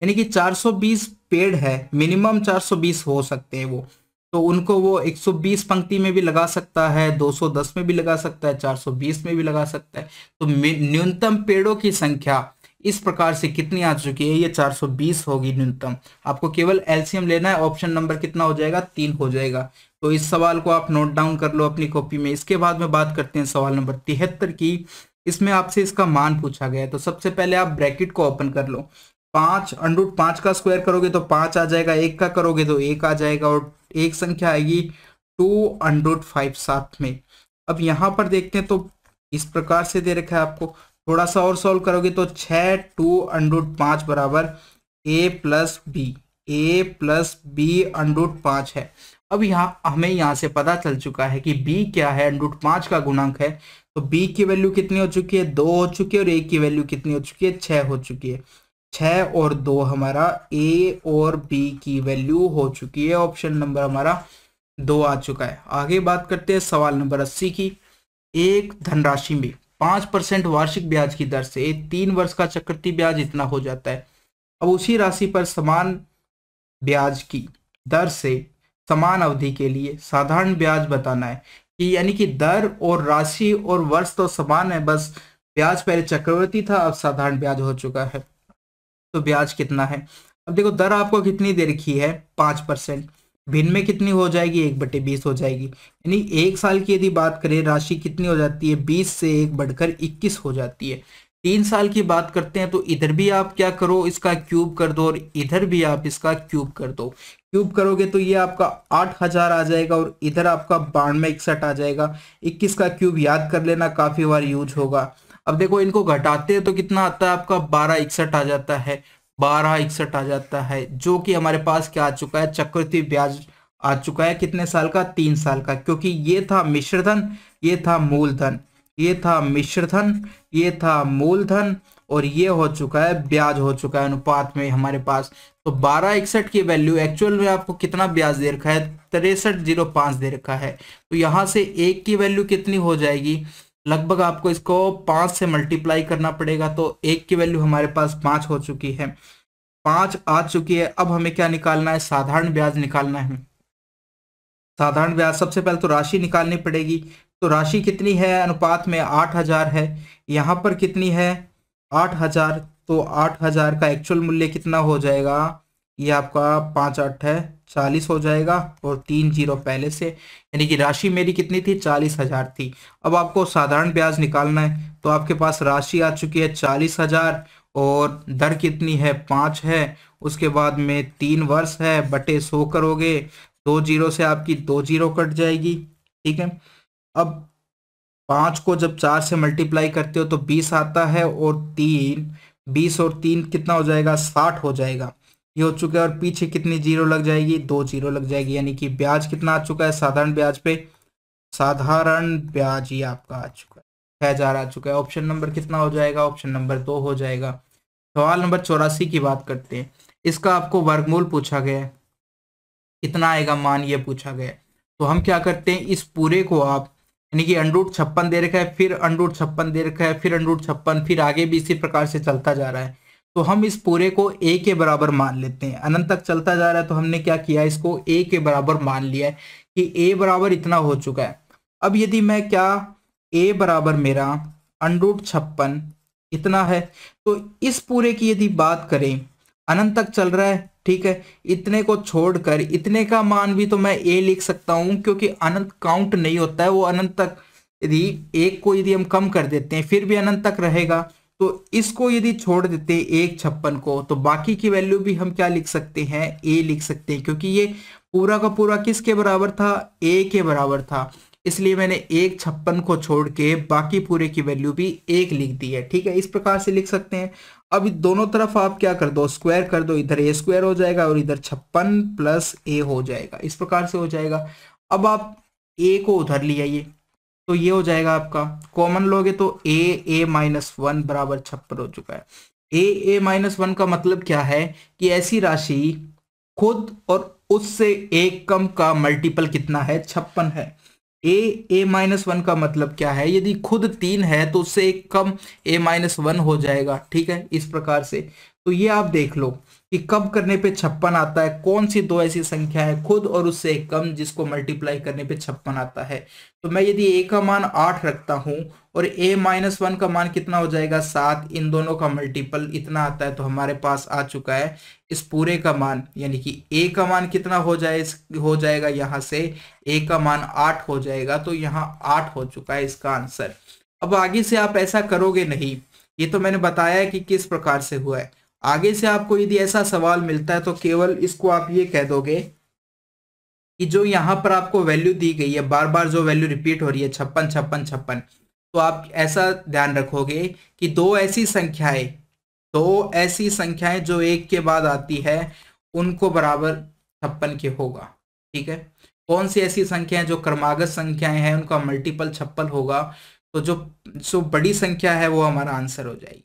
यानी कि 420 पेड़ है, मिनिमम 420 हो सकते हैं वो, तो उनको वो 120 पंक्ति में भी लगा सकता है, 210 में भी लगा सकता है, 420 में भी लगा सकता है। तो न्यूनतम पेड़ों की संख्या इस प्रकार से कितनी आ चुकी है, ये 420 होगी न्यूनतम। आपको केवल एलसीएम लेना है। ऑप्शन नंबर कितना हो जाएगा, 3 हो जाएगा। तो इस सवाल को आप नोट डाउन कर लो अपनी कॉपी में। इसके बाद में बात करते हैं सवाल नंबर 73 की। इसमें आपसे इसका मान पूछा गया है। तो सबसे पहले आप ब्रैकेट को ओपन कर लो। 5 अंडर 5 का स्क्वायर करोगे तो 5 आ जाएगा, 1 का करोगे तो 1 आ जाएगा, और एक संख्या आएगी 2 अंडर 5 साथ में। अब यहाँ पर देखते हैं तो इस प्रकार से दे रखा है आपको। थोड़ा सा और सॉल्व करोगे तो 6 2 अंडर 5 बराबर a प्लस बी अंडर 5 है। अब यहाँ हमें यहाँ से पता चल चुका है कि b क्या है, अंडर 5 का गुणांक है। तो b की वैल्यू कितनी हो चुकी है, 2 हो चुकी है, और a की वैल्यू कितनी हो चुकी है, 6 हो चुकी है। 6 और 2 हमारा a और b की वैल्यू हो चुकी है। ऑप्शन नंबर हमारा 2 आ चुका है। आगे बात करते हैं सवाल नंबर 80 की। एक धनराशि में 5% वार्षिक ब्याज की दर से 3 वर्ष का चक्रवृद्धि ब्याज इतना हो जाता है। अब उसी राशि पर समान ब्याज की दर से समान अवधि के लिए साधारण ब्याज बताना है। कि यानी कि दर और राशि और वर्ष तो समान है, बस ब्याज पहले चक्रवृद्धि था, अब साधारण ब्याज हो चुका है। तो ब्याज कितना है। अब देखो दर आपको कितनी दे रखी है, 5%। भिन्न में कितनी हो जाएगी, 1/20 हो जाएगी। यानी 1 साल की यदि बात करें, राशि कितनी हो जाती है, 20 से 1 बढ़कर 21 हो जाती है। 3 साल की बात करते हैं तो इधर भी आप क्या करो, इसका क्यूब कर दो, और इधर भी आप इसका क्यूब कर दो। क्यूब करोगे तो ये आपका 8000 आ जाएगा, और इधर आपका 9261 आ जाएगा। 21 का क्यूब याद कर लेना, काफी बार यूज होगा। अब देखो इनको घटाते हैं तो कितना आता है आपका, 1261 आ जाता है, 1261 आ जाता है, जो कि हमारे पास क्या आ चुका है, चक्रवृद्धि ब्याज आ चुका है। कितने साल का, 3 साल का। क्योंकि ये था मिश्रधन, ये था मूलधन, ये था मिश्रधन, ये था मूलधन, और ये हो चुका है ब्याज हो चुका है अनुपात में हमारे पास। तो 1261 की वैल्यू एक्चुअल में आपको कितना ब्याज दे रखा है, 6305 दे रखा है। तो यहाँ से 1 की वैल्यू कितनी हो जाएगी, लगभग आपको इसको 5 से मल्टीप्लाई करना पड़ेगा। तो 1 की वैल्यू हमारे पास 5 हो चुकी है, 5 आ चुकी है। अब हमें क्या निकालना है, साधारण ब्याज निकालना है। साधारण ब्याज सबसे पहले तो राशि निकालनी पड़ेगी। तो राशि कितनी है, अनुपात में 8000 है। यहाँ पर कितनी है, 8000। तो 8000 का एक्चुअल मूल्य कितना हो जाएगा, ये आपका 5 8 है 40 हो जाएगा, और 3 0 पहले से, यानी कि राशि मेरी कितनी थी, 40,000 थी। अब आपको साधारण ब्याज निकालना है। तो आपके पास राशि आ चुकी है 40,000, और दर कितनी है, 5 है। उसके बाद में 3 वर्ष है, बटे 100 करोगे, 2 0 से आपकी 2 0 कट जाएगी, ठीक है। अब 5 को जब 4 से मल्टीप्लाई करते हो तो 20 आता है, और 20 और 3 कितना हो जाएगा, 60 हो जाएगा। ये हो चुका है, और पीछे कितनी 0 लग जाएगी, 2 0 लग जाएगी। यानी कि ब्याज कितना आ चुका है साधारण ब्याज पे, साधारण ब्याज ये आपका आ चुका है 6000 आ चुका है। ऑप्शन नंबर कितना हो जाएगा, ऑप्शन नंबर 2 हो जाएगा। सवाल नंबर 84 की बात करते हैं। इसका आपको वर्गमूल पूछा गया है, कितना आएगा मान, ये पूछा गया है। तो हम क्या करते हैं, इस पूरे को आप, यानी कि अंडरूट 56 दे रखा है, फिर अंडरूट 56 दे रखा है, फिर अंडरूट 56, फिर आगे भी इसी प्रकार से चलता जा रहा है। तो हम इस पूरे को a के बराबर मान लेते हैं। अनंत तक चलता जा रहा है, तो हमने क्या किया, इसको a के बराबर मान लिया है कि a बराबर इतना हो चुका है। अब यदि मैं क्या, a बराबर मेरा अंडरूट 56 इतना है, तो इस पूरे की यदि बात करें, अनंत तक चल रहा है, ठीक है। इतने को छोड़कर इतने का मान भी तो मैं a लिख सकता हूं, क्योंकि अनंत काउंट नहीं होता है वो अनंत तक। यदि एक को यदि हम कम कर देते हैं फिर भी अनंत तक रहेगा। तो इसको यदि छोड़ देते हैं 156 को, तो बाकी की वैल्यू भी हम क्या लिख सकते हैं, a लिख सकते हैं, क्योंकि ये पूरा का पूरा किसके बराबर था, a के बराबर था। इसलिए मैंने 156 को छोड़ के बाकी पूरे की वैल्यू भी 1 लिख दी है। ठीक है, इस प्रकार से लिख सकते हैं। अब दोनों तरफ आप क्या कर दो, स्क्वायर कर दो, इधर a स्क्वायर हो जाएगा और इधर 56 प्लस a हो जाएगा, इस प्रकार से हो जाएगा। अब आप a को उधर ले आइए तो ये हो जाएगा आपका, कॉमन लोगे तो a माइनस 1 बराबर 56 हो चुका है। a माइनस 1 का मतलब क्या है कि ऐसी राशि खुद और उससे एक कम का मल्टीपल कितना है, 56 है। a माइनस 1 का मतलब क्या है, यदि खुद 3 है तो उससे एक कम a माइनस 1 हो जाएगा। ठीक है, इस प्रकार से। तो ये आप देख लो कि कब करने पे 56 आता है, कौन सी दो ऐसी संख्या है खुद और उससे एक कम जिसको मल्टीप्लाई करने पे 56 आता है। तो मैं यदि a का मान 8 रखता हूं और a माइनस 1 का मान कितना हो जाएगा, 7, इन दोनों का मल्टीपल इतना आता है, तो हमारे पास आ चुका है इस पूरे का मान, यानी कि a का मान कितना हो जाएगा, यहाँ से a का मान 8 हो जाएगा, तो यहाँ 8 हो चुका है इसका आंसर। अब आगे से आप ऐसा करोगे नहीं, ये तो मैंने बताया है कि किस प्रकार से हुआ है। आगे से आपको यदि ऐसा सवाल मिलता है तो केवल इसको आप ये कह दोगे कि जो यहाँ पर आपको वैल्यू दी गई है, बार बार जो वैल्यू रिपीट हो रही है 56 56 56, तो आप ऐसा ध्यान रखोगे कि दो ऐसी संख्याएं जो एक के बाद आती है उनको बराबर 56 के होगा। ठीक है, कौन सी ऐसी संख्याएं जो क्रमागत संख्याएं हैं उनका मल्टीपल 56 होगा, तो जो बड़ी संख्या है वो हमारा आंसर हो जाएगी।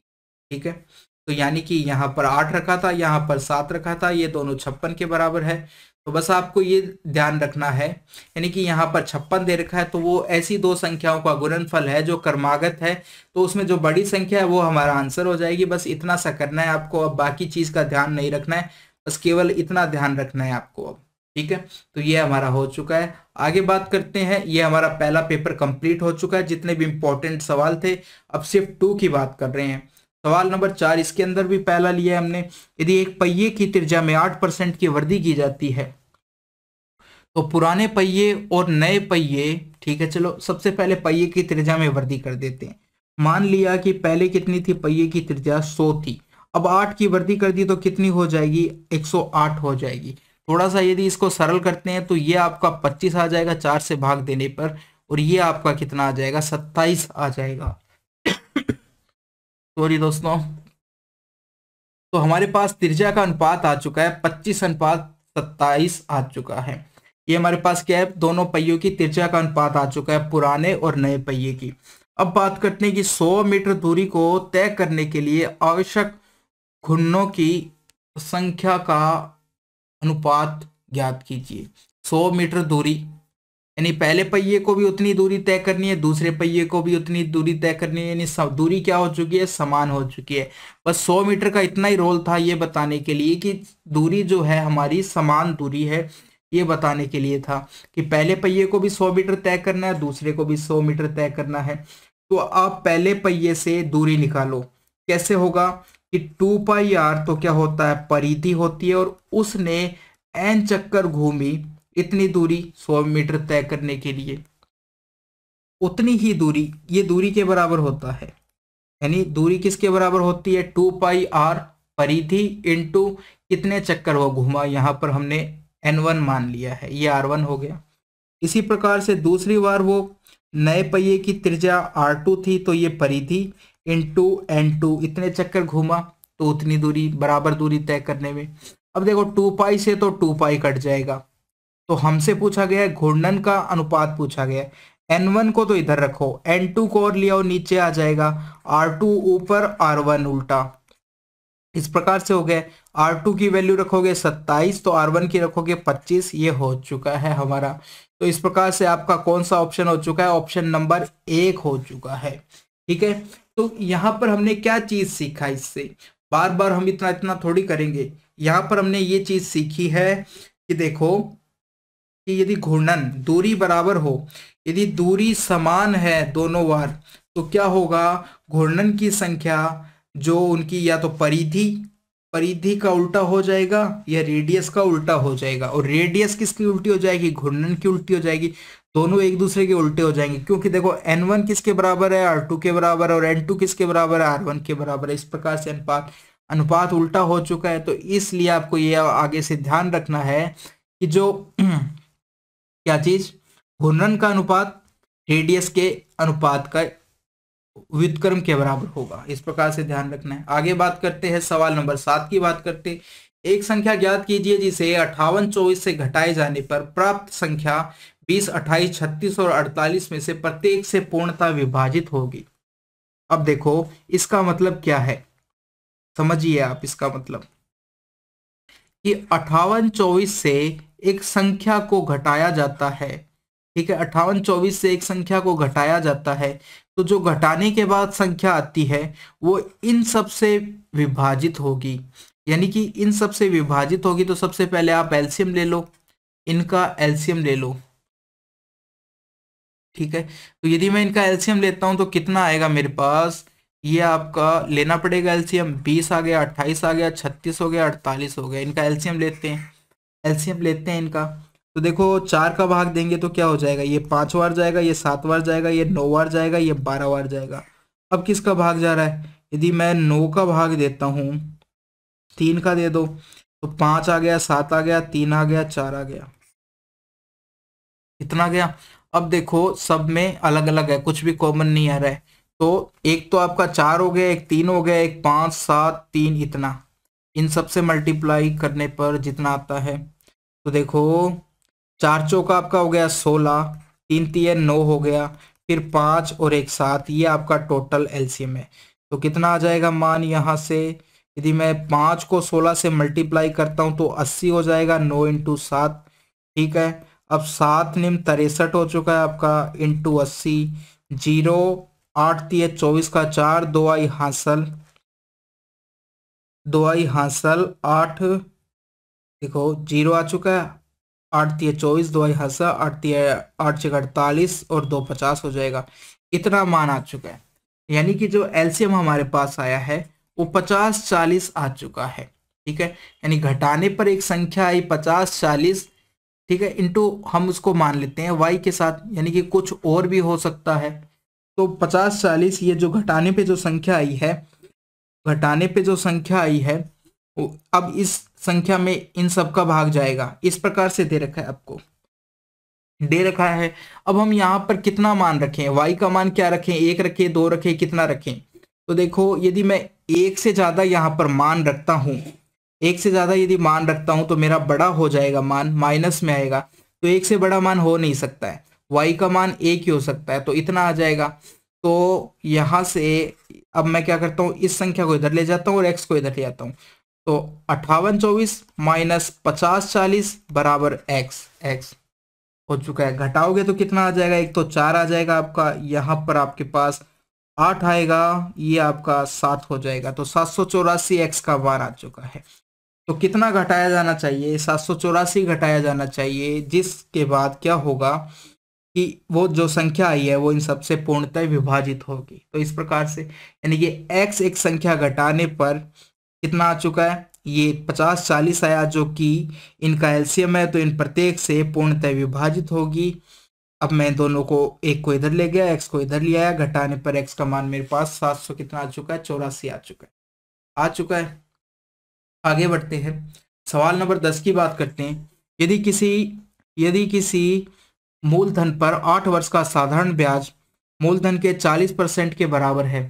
ठीक है, तो यानी कि यहाँ पर 8 रखा था, यहाँ पर 7 रखा था, ये दोनों 56 के बराबर है। तो बस आपको ये ध्यान रखना है, यानी कि यहाँ पर 56 दे रखा है तो वो ऐसी दो संख्याओं का गुणनफल है जो क्रमागत है, तो उसमें जो बड़ी संख्या है वो हमारा आंसर हो जाएगी। बस इतना सा करना है आपको, अब बाकी चीज का ध्यान नहीं रखना है, बस केवल इतना ध्यान रखना है आपको अब। ठीक है, तो ये हमारा हो चुका है। आगे बात करते हैं, ये हमारा पहला पेपर कंप्लीट हो चुका है, जितने भी इंपॉर्टेंट सवाल थे। अब शिफ्ट 2 की बात कर रहे हैं। सवाल नंबर 4, इसके अंदर भी पहला लिया है हमने, यदि एक पहिए की त्रिज्या में 8% की वृद्धि की जाती है तो पुराने पहिए और नए पहिए, ठीक है चलो सबसे पहले पहिए की त्रिज्या में वृद्धि कर देते हैं। मान लिया कि पहले कितनी थी, पहिए की त्रिज्या 100 थी, अब 8 की वृद्धि कर दी तो कितनी हो जाएगी, 108 हो जाएगी। थोड़ा सा यदि इसको सरल करते हैं तो ये आपका 25 आ जाएगा 4 से भाग देने पर, और ये आपका कितना आ जाएगा, 27 आ जाएगा। सॉरी दोस्तों, तो हमारे पास त्रिज्या का अनुपात आ चुका है 25:27 आ चुका है। ये हमारे पास क्या है, दोनों पहियों की त्रिज्या का अनुपात आ चुका है, पुराने और नए पहिए की। अब बात करते हैं कि 100 मीटर दूरी को तय करने के लिए आवश्यक घूर्णनों की संख्या का अनुपात ज्ञात कीजिए। 100 मीटर दूरी, यानी पहले पहिए को भी उतनी दूरी तय करनी है, दूसरे पहिए को भी उतनी दूरी तय करनी है, यानी सब दूरी क्या हो चुकी है, समान हो चुकी है। बस 100 मीटर का इतना ही रोल था ये बताने के लिए कि दूरी जो है हमारी समान दूरी है, ये बताने के लिए था कि पहले पहिए को भी 100 मीटर तय करना है, दूसरे को भी 100 मीटर तय करना है। तो आप पहले पहिए से दूरी निकालो, कैसे होगा कि 2πr तो क्या होता है, परिधि होती है, और उसने n चक्कर घूमी, इतनी दूरी 100 मीटर तय करने के लिए, उतनी ही दूरी ये दूरी के बराबर होता है। यानी दूरी किसके बराबर होती है, 2πr परिधि इंटू कितने चक्कर वो घूमा, यहाँ पर हमने n1 मान लिया है, ये r1 हो गया। इसी प्रकार से दूसरी बार वो नए पहिए की त्रिज्या r2 थी, तो ये परिधि इंटू n2 इतने चक्कर घूमा, तो उतनी दूरी, बराबर दूरी तय करने में। अब देखो 2π से तो 2π कट जाएगा, तो हमसे पूछा गया है घूर्णन का अनुपात पूछा गया है। n1 को तो इधर रखो, n2 को और लिया नीचे आ जाएगा, r2 ऊपर r1 उल्टा, इस प्रकार से हो गए। r2 की वैल्यू रखोगे 27, तो r1 की रखोगे 25, ये हो चुका है हमारा। तो इस प्रकार से आपका कौन सा ऑप्शन हो चुका है, ऑप्शन नंबर 1 हो चुका है। ठीक है, तो यहाँ पर हमने क्या चीज सीखा, इससे बार बार हम इतना इतना थोड़ी करेंगे, यहाँ पर हमने ये चीज सीखी है कि देखो कि यदि घूर्णन दूरी बराबर हो, यदि दूरी समान है दोनों बार, तो क्या होगा, घूर्णन की संख्या जो उनकी या तो परिधि का उल्टा हो जाएगा या रेडियस का उल्टा हो जाएगा, और रेडियस किसकी उल्टी हो जाएगी, घूर्णन की उल्टी हो जाएगी, दोनों एक दूसरे के उल्टे हो जाएंगे, क्योंकि देखो n1 किसके बराबर है, r2 के बराबर है, और n2 किसके बराबर है, r1 के बराबर है। इस प्रकार से अनुपात उल्टा हो चुका है। तो इसलिए आपको ये आगे से ध्यान रखना है कि जो क्या चीज, घूर्णन का अनुपात रेडियस के अनुपात का व्युत्क्रम के बराबर होगा। इस प्रकार से ध्यान रखना है। आगे बात करते हैं, सवाल नंबर 7 की बात करते हैं। एक संख्या ज्ञात कीजिए जिसे 58, 24 से घटाए जाने पर प्राप्त संख्या 20, 28, 36 और 48 में से प्रत्येक से पूर्णतः विभाजित होगी। अब देखो इसका मतलब क्या है, समझिए आप इसका मतलब कि 58, 24 से एक संख्या को घटाया जाता है। ठीक है, 58, 24 से एक संख्या को घटाया जाता है, तो जो घटाने के बाद संख्या आती है वो इन सब से विभाजित होगी। यानी कि इन सब से विभाजित होगी। तो सबसे पहले आप एलसीएम ले लो, इनका एलसीएम ले लो। ठीक है, तो यदि मैं इनका एलसीएम लेता हूं तो कितना आएगा मेरे पास, ये आपका लेना पड़ेगा एलसीएम। 20 आ गया, 28 आ गया, 36 हो गया, 48 हो गया। इनका एलसीएम लेते हैं, एलसीएम लेते हैं इनका। तो देखो 4 का भाग देंगे तो क्या हो जाएगा, ये 5 बार जाएगा, ये 7 बार जाएगा, ये 9 बार जाएगा, ये 12 बार जाएगा। अब किसका भाग जा रहा है, यदि मैं 9 का भाग देता हूँ, 3 का दे दो, तो 5 आ गया, 7 आ गया, 3 आ गया, 4 आ गया, इतना गया। अब देखो सब में अलग अलग है, कुछ भी कॉमन नहीं आ रहा है। तो एक तो आपका 4 हो गया, एक 3 हो गया, एक 5, 7, 3, इतना। इन सब से मल्टीप्लाई करने पर जितना आता है, तो देखो 4 चौका आपका हो गया 16, 3 3 9 हो गया, फिर 5 और 1 7, ये आपका टोटल एलसीएम है। तो कितना आ जाएगा मान यहाँ से, यदि मैं 5 को 16 से मल्टीप्लाई करता हूँ तो 80 हो जाएगा, 9 × 7। ठीक है, अब 7 निम 63 हो चुका है आपका, इंटू 80, 0 8 3 24 का 4, 2 आई हासिल, 2 आई हासिल 8, देखो 0 आ चुका है, 8 3 24, 2 आई हासिल 8 3 8 6 48 और 2 50 हो जाएगा। इतना मान आ चुका है। यानी कि जो एलसीएम हमारे पास आया है वो 50 40 आ चुका है। ठीक है, यानी घटाने पर एक संख्या आई 50 40। ठीक है, इंटू हम उसको मान लेते हैं y के साथ, यानी कि कुछ और भी हो सकता है। तो 50 40 ये जो घटाने पे जो संख्या आई है, घटाने पे जो संख्या आई है, अब इस संख्या में इन सब का भाग जाएगा। इस प्रकार से दे रखा है आपको, दे रखा है। अब हम यहाँ पर कितना मान रखें, y का मान क्या रखें, 1 रखें, 2 रखें, कितना रखें। तो देखो यदि मैं 1 से ज्यादा यहाँ पर मान रखता हूँ, 1 से ज्यादा यदि मान रखता हूं तो मेरा बड़ा हो जाएगा मान, माइनस में आएगा। तो 1 से बड़ा मान हो नहीं सकता है, y का मान 1 ही हो सकता है, तो इतना आ जाएगा। तो यहां से अब मैं क्या करता हूँ, इस संख्या को इधर ले जाता हूँ और x को इधर ले आता हूँ। तो 58 24 माइनस 50 40 बराबर x हो चुका है। घटाओगे तो कितना आ जाएगा, एक तो 4 आ जाएगा आपका, यहाँ पर आपके पास 8 आएगा, ये आपका 7 हो जाएगा। तो 784 x का मान आ चुका है। तो कितना घटाया जाना चाहिए, 784 घटाया जाना चाहिए, जिसके बाद क्या होगा कि वो जो संख्या आई है वो इन सबसे पूर्णतः विभाजित होगी। तो इस प्रकार से यानी कि x एक संख्या घटाने पर कितना आ चुका है, ये 50 40 आया, जो कि इनका एलसीएम है, तो इन प्रत्येक से पूर्णतः विभाजित होगी। अब मैं दोनों को, एक को इधर ले गया, x को इधर ले आया, घटाने पर x का मान मेरे पास 700 कितना आ चुका है, 84 आ चुका है। आगे बढ़ते हैं, सवाल नंबर 10 की बात करते हैं। यदि किसी मूलधन पर 8 वर्ष का साधारण ब्याज मूलधन के 40% के बराबर है,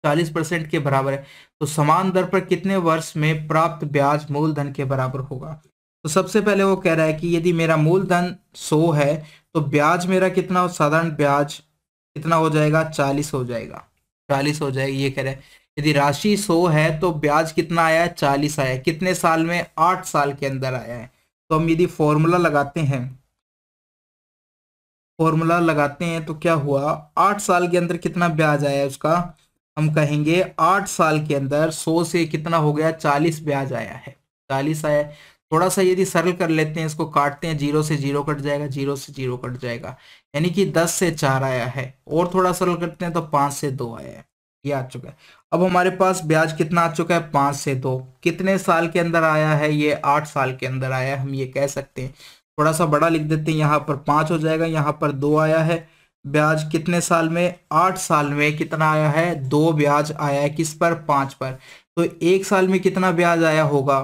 40% के बराबर है, तो समान दर पर कितने वर्ष में प्राप्त ब्याज मूलधन के बराबर होगा। तो सबसे पहले वो कह रहा है कि यदि मेरा मूलधन 100 है तो ब्याज मेरा कितना, साधारण ब्याज कितना हो जाएगा, 40 हो जाएगा, 40 हो जाएगी, ये कह रहा है। यदि राशि 100 है तो ब्याज कितना आया है, 40 आया है। कितने साल में, 8 साल के अंदर आया है। तो हम यदि फॉर्मूला लगाते हैं, फॉर्मूला लगाते हैं तो क्या हुआ, 8 साल के अंदर कितना ब्याज आया है उसका, हम कहेंगे 8 साल के अंदर 100 से कितना हो गया, 40 ब्याज आया है, 40 आया है। थोड़ा सा यदि सरल कर लेते हैं, इसको काटते हैं, 0 से 0 कट जाएगा, 0 से 0 कट जाएगा, यानी कि 10 से 4 आया है। और थोड़ा सरल करते हैं तो 5 से 2 आया है, ये आ चुका है। अब हमारे पास ब्याज कितना आ चुका है, 5 से 2, कितने साल के अंदर आया है, ये 8 साल के अंदर आया है, हम ये कह सकते हैं। थोड़ा सा बड़ा लिख देते हैं, यहाँ पर 5 हो जाएगा, यहाँ पर 2 आया है। ब्याज कितने साल में, 8 साल में कितना आया है, 2 ब्याज आया है, किस पर, 5 पर। तो 1 साल में कितना ब्याज आया होगा,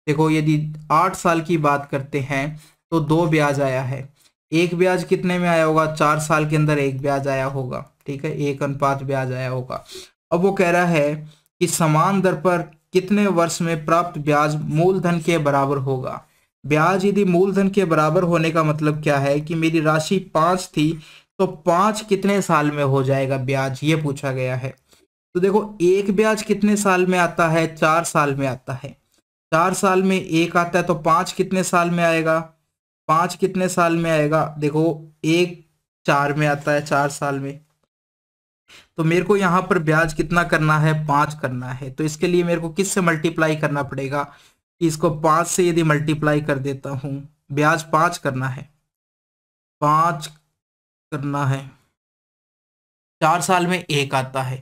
देखो यदि 8 साल की बात करते हैं तो 2 ब्याज आया है, एक ब्याज कितने में आया होगा, 4 साल के अंदर एक ब्याज आया होगा, ठीक है, 1 अनुपात ब्याज आया होगा। अब वो कह रहा है कि समान दर पर कितने वर्ष में प्राप्त ब्याज मूलधन के बराबर होगा। ब्याज यदि मूलधन के बराबर होने का मतलब क्या है कि मेरी राशि 5 थी, तो 5 कितने साल में हो जाएगा ब्याज, ये पूछा गया है। तो देखो एक ब्याज कितने साल में आता है, 4 साल में आता है। 4 साल में एक आता है, तो 5 कितने साल में आएगा, 5 कितने साल में आएगा, देखो एक 4 में आता है, 4 साल में। तो मेरे को यहाँ पर ब्याज कितना करना है, 5 करना है। तो इसके लिए मेरे को किससे मल्टीप्लाई करना पड़ेगा, इसको 5 से यदि मल्टीप्लाई कर देता हूँ, ब्याज 5 करना है, 5 करना है, 4 साल में एक आता है।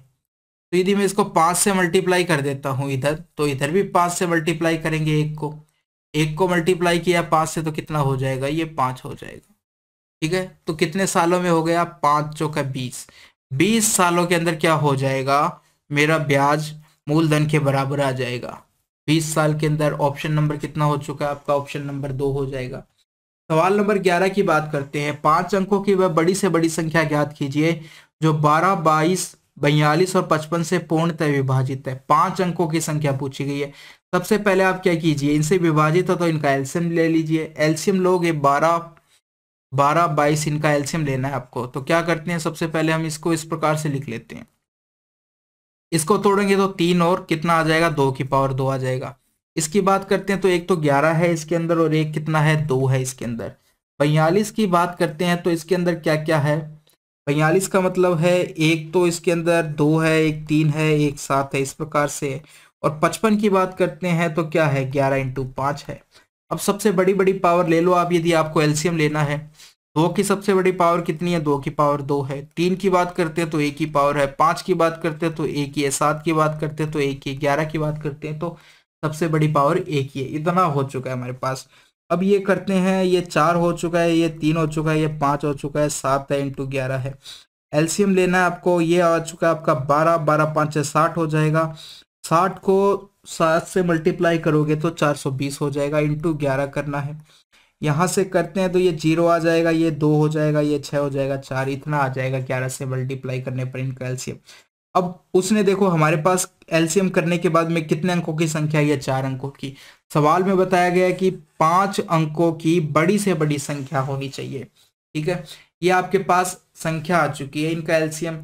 तो यदि मैं इसको 5 से मल्टीप्लाई कर देता हूँ इधर, तो इधर भी 5 से मल्टीप्लाई करेंगे, एक को मल्टीप्लाई किया 5 से तो कितना हो जाएगा, ये 5 हो जाएगा, ठीक है। तो कितने सालों में हो गया, 5 चौका 20, 20 सालों के अंदर क्या हो जाएगा, मेरा ब्याज मूलधन के बराबर आ जाएगा। 20 साल के अंदर ऑप्शन नंबर कितना हो चुका है आपका, ऑप्शन नंबर 2 हो जाएगा। सवाल नंबर 11 की बात करते हैं। 5 अंकों की वह बड़ी से बड़ी संख्या ज्ञात कीजिए जो 12, 22, 42 और 55 से पूर्णतः विभाजित है। 5 अंकों की संख्या पूछी गई है। सबसे पहले आप क्या कीजिए, इनसे विभाजित हो तो इनका एलसीएम ले लीजिए। एलसीएम लोगे 12, 12, 22, इनका एलसीएम लेना है आपको। तो क्या करते हैं, सबसे पहले हम इसको इस प्रकार से लिख लेते हैं। इसको तोड़ेंगे तो 3 और कितना आ जाएगा, 2 की पावर 2 आ जाएगा। इसकी बात करते हैं तो एक तो 11 है इसके अंदर और एक कितना है, 2 है इसके अंदर। 42 की बात करते हैं तो इसके अंदर क्या क्या है, 42 का मतलब है एक तो इसके अंदर 2 है, एक 3 है, एक 7 है, इस प्रकार से। और 55 की बात करते हैं तो क्या है, 11 इंटू 5 है। अब सबसे बड़ी बड़ी पावर ले लो आप, यदि आपको एलसीएम लेना है। 2 की सबसे बड़ी पावर कितनी है, 2 की पावर 2 है। 3 की बात करते हैं तो 1 की पावर है। 5 की बात करते हैं तो 1 ही है। 7 की बात करते हैं तो 1 ही। 11 की बात करते हैं तो सबसे बड़ी पावर 1 ही है। इतना हो चुका है हमारे पास। अब ये करते हैं, ये 4 हो चुका है, ये 3 हो चुका है, ये 5 हो चुका है, 7 है इंटू 11 है। एलसीएम लेना है आपको, ये आ चुका है आपका 12, 12 5 से 60 हो जाएगा। 60 को 7 से मल्टीप्लाई करोगे तो 420 हो जाएगा, इंटू 11 करना है। यहाँ से करते हैं तो ये 0 आ जाएगा, ये 2 हो जाएगा, ये 6 हो जाएगा, 4 इतना आ जाएगा 11 से मल्टीप्लाई करने पर इनका एलसीएम। अब उसने देखो हमारे पास एलसीएम करने के बाद में कितने अंकों की संख्या है, 4 अंकों की। सवाल में बताया गया है कि 5 अंकों की बड़ी से बड़ी संख्या होनी चाहिए, ठीक है। ये आपके पास संख्या आ चुकी है, इनका एलसीएम।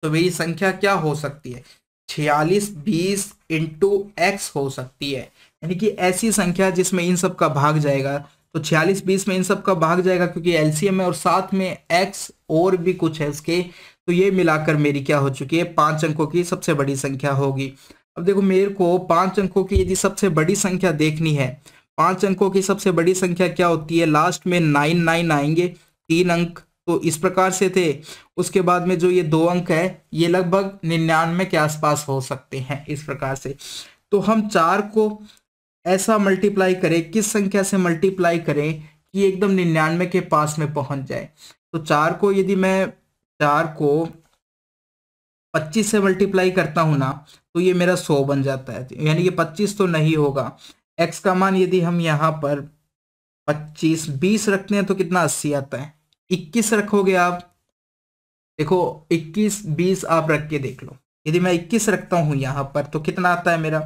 तो मेरी संख्या क्या हो सकती है, 46 20 इंटू एक्स हो सकती है। यानी कि ऐसी संख्या जिसमें इन सब का भाग जाएगा। तो 46 20 में इन सब का भाग जाएगा क्योंकि एलसीएम है, और साथ में एक्स और भी कुछ है उसके। तो ये मिलाकर मेरी क्या हो चुकी है, 5 अंकों की सबसे बड़ी संख्या होगी। अब देखो मेरे को 5 अंकों की यदि सबसे बड़ी संख्या देखनी है, 5 अंकों की सबसे बड़ी संख्या क्या होती है, लास्ट में 9 आएंगे, 3 अंक तो इस प्रकार से थे। उसके बाद में जो ये 2 अंक है ये लगभग 99 के आसपास हो सकते हैं, इस प्रकार से। तो हम 4 को ऐसा मल्टीप्लाई करें, किस संख्या से मल्टीप्लाई करें कि एकदम 99 के पास में पहुंच जाए। तो 4 को यदि मैं 4 को 25 से मल्टीप्लाई करता हूं ना, तो ये मेरा 100 बन जाता है। यानी कि 25 तो नहीं होगा। एक्स का मान यदि हम यहाँ पर 25 20 रखते हैं तो कितना 80 आता है। 21 रखोगे आप, देखो 21 20 आप रख के देख लो। यदि मैं 21 रखता हूं यहाँ पर तो कितना आता है मेरा,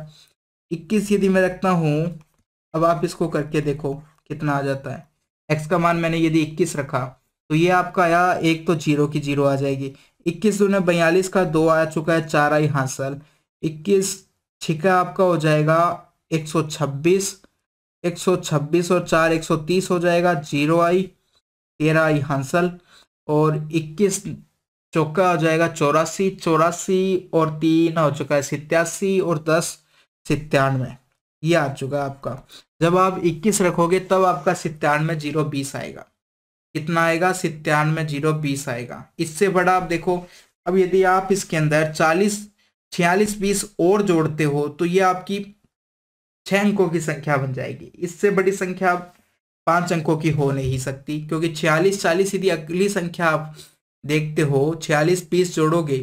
21 यदि मैं रखता हूं, अब आप इसको करके देखो कितना आ जाता है। एक्स का मान मैंने यदि 21 रखा तो ये आपका आया, एक तो 0 की 0 आ जाएगी। 21 दूने 42 का 2 आ चुका है, 4 आई हासिल। 21 छिका आपका हो जाएगा 126, 126 और 4 130 हो जाएगा, 0 आई, 13 आई हासिल। और 21 चौका हो जाएगा 84, 84 और 3 हो चुका है 87 और 10 97, ये आ चुका है आपका। जब आप 21 रखोगे तब आपका 97 0 20 आएगा। कितना आएगा, 97 0 20 आएगा। इससे बड़ा आप देखो, अब यदि आप इसके अंदर 40 46 20 और जोड़ते हो तो ये आपकी 6 अंकों की संख्या बन जाएगी। इससे बड़ी संख्या 5 अंकों की हो नहीं सकती, क्योंकि 46 40 यदि अगली संख्या आप देखते हो, 46 20 जोड़ोगे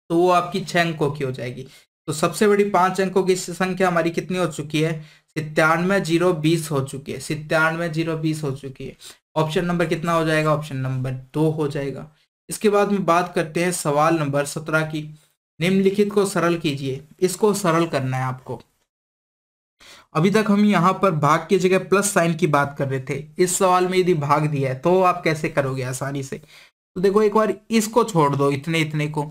तो वो आपकी 6 अंकों की हो जाएगी। तो सबसे बड़ी 5 अंकों की संख्या हमारी कितनी हो चुकी है? 97,020 हो चुकी है, 97,020 हो चुकी है। ऑप्शन नंबर कितना हो जाएगा? ऑप्शन नंबर 2 हो जाएगा। इसके बाद में बात करते हैं सवाल नंबर 17 की। निम्नलिखित को सरल कीजिए। इसको सरल करना है आपको। अभी तक हम यहाँ पर भाग की जगह प्लस साइन की बात कर रहे थे। इस सवाल में यदि भाग दिया है तो आप कैसे करोगे आसानी से? तो देखो, एक बार इसको छोड़ दो, इतने इतने को,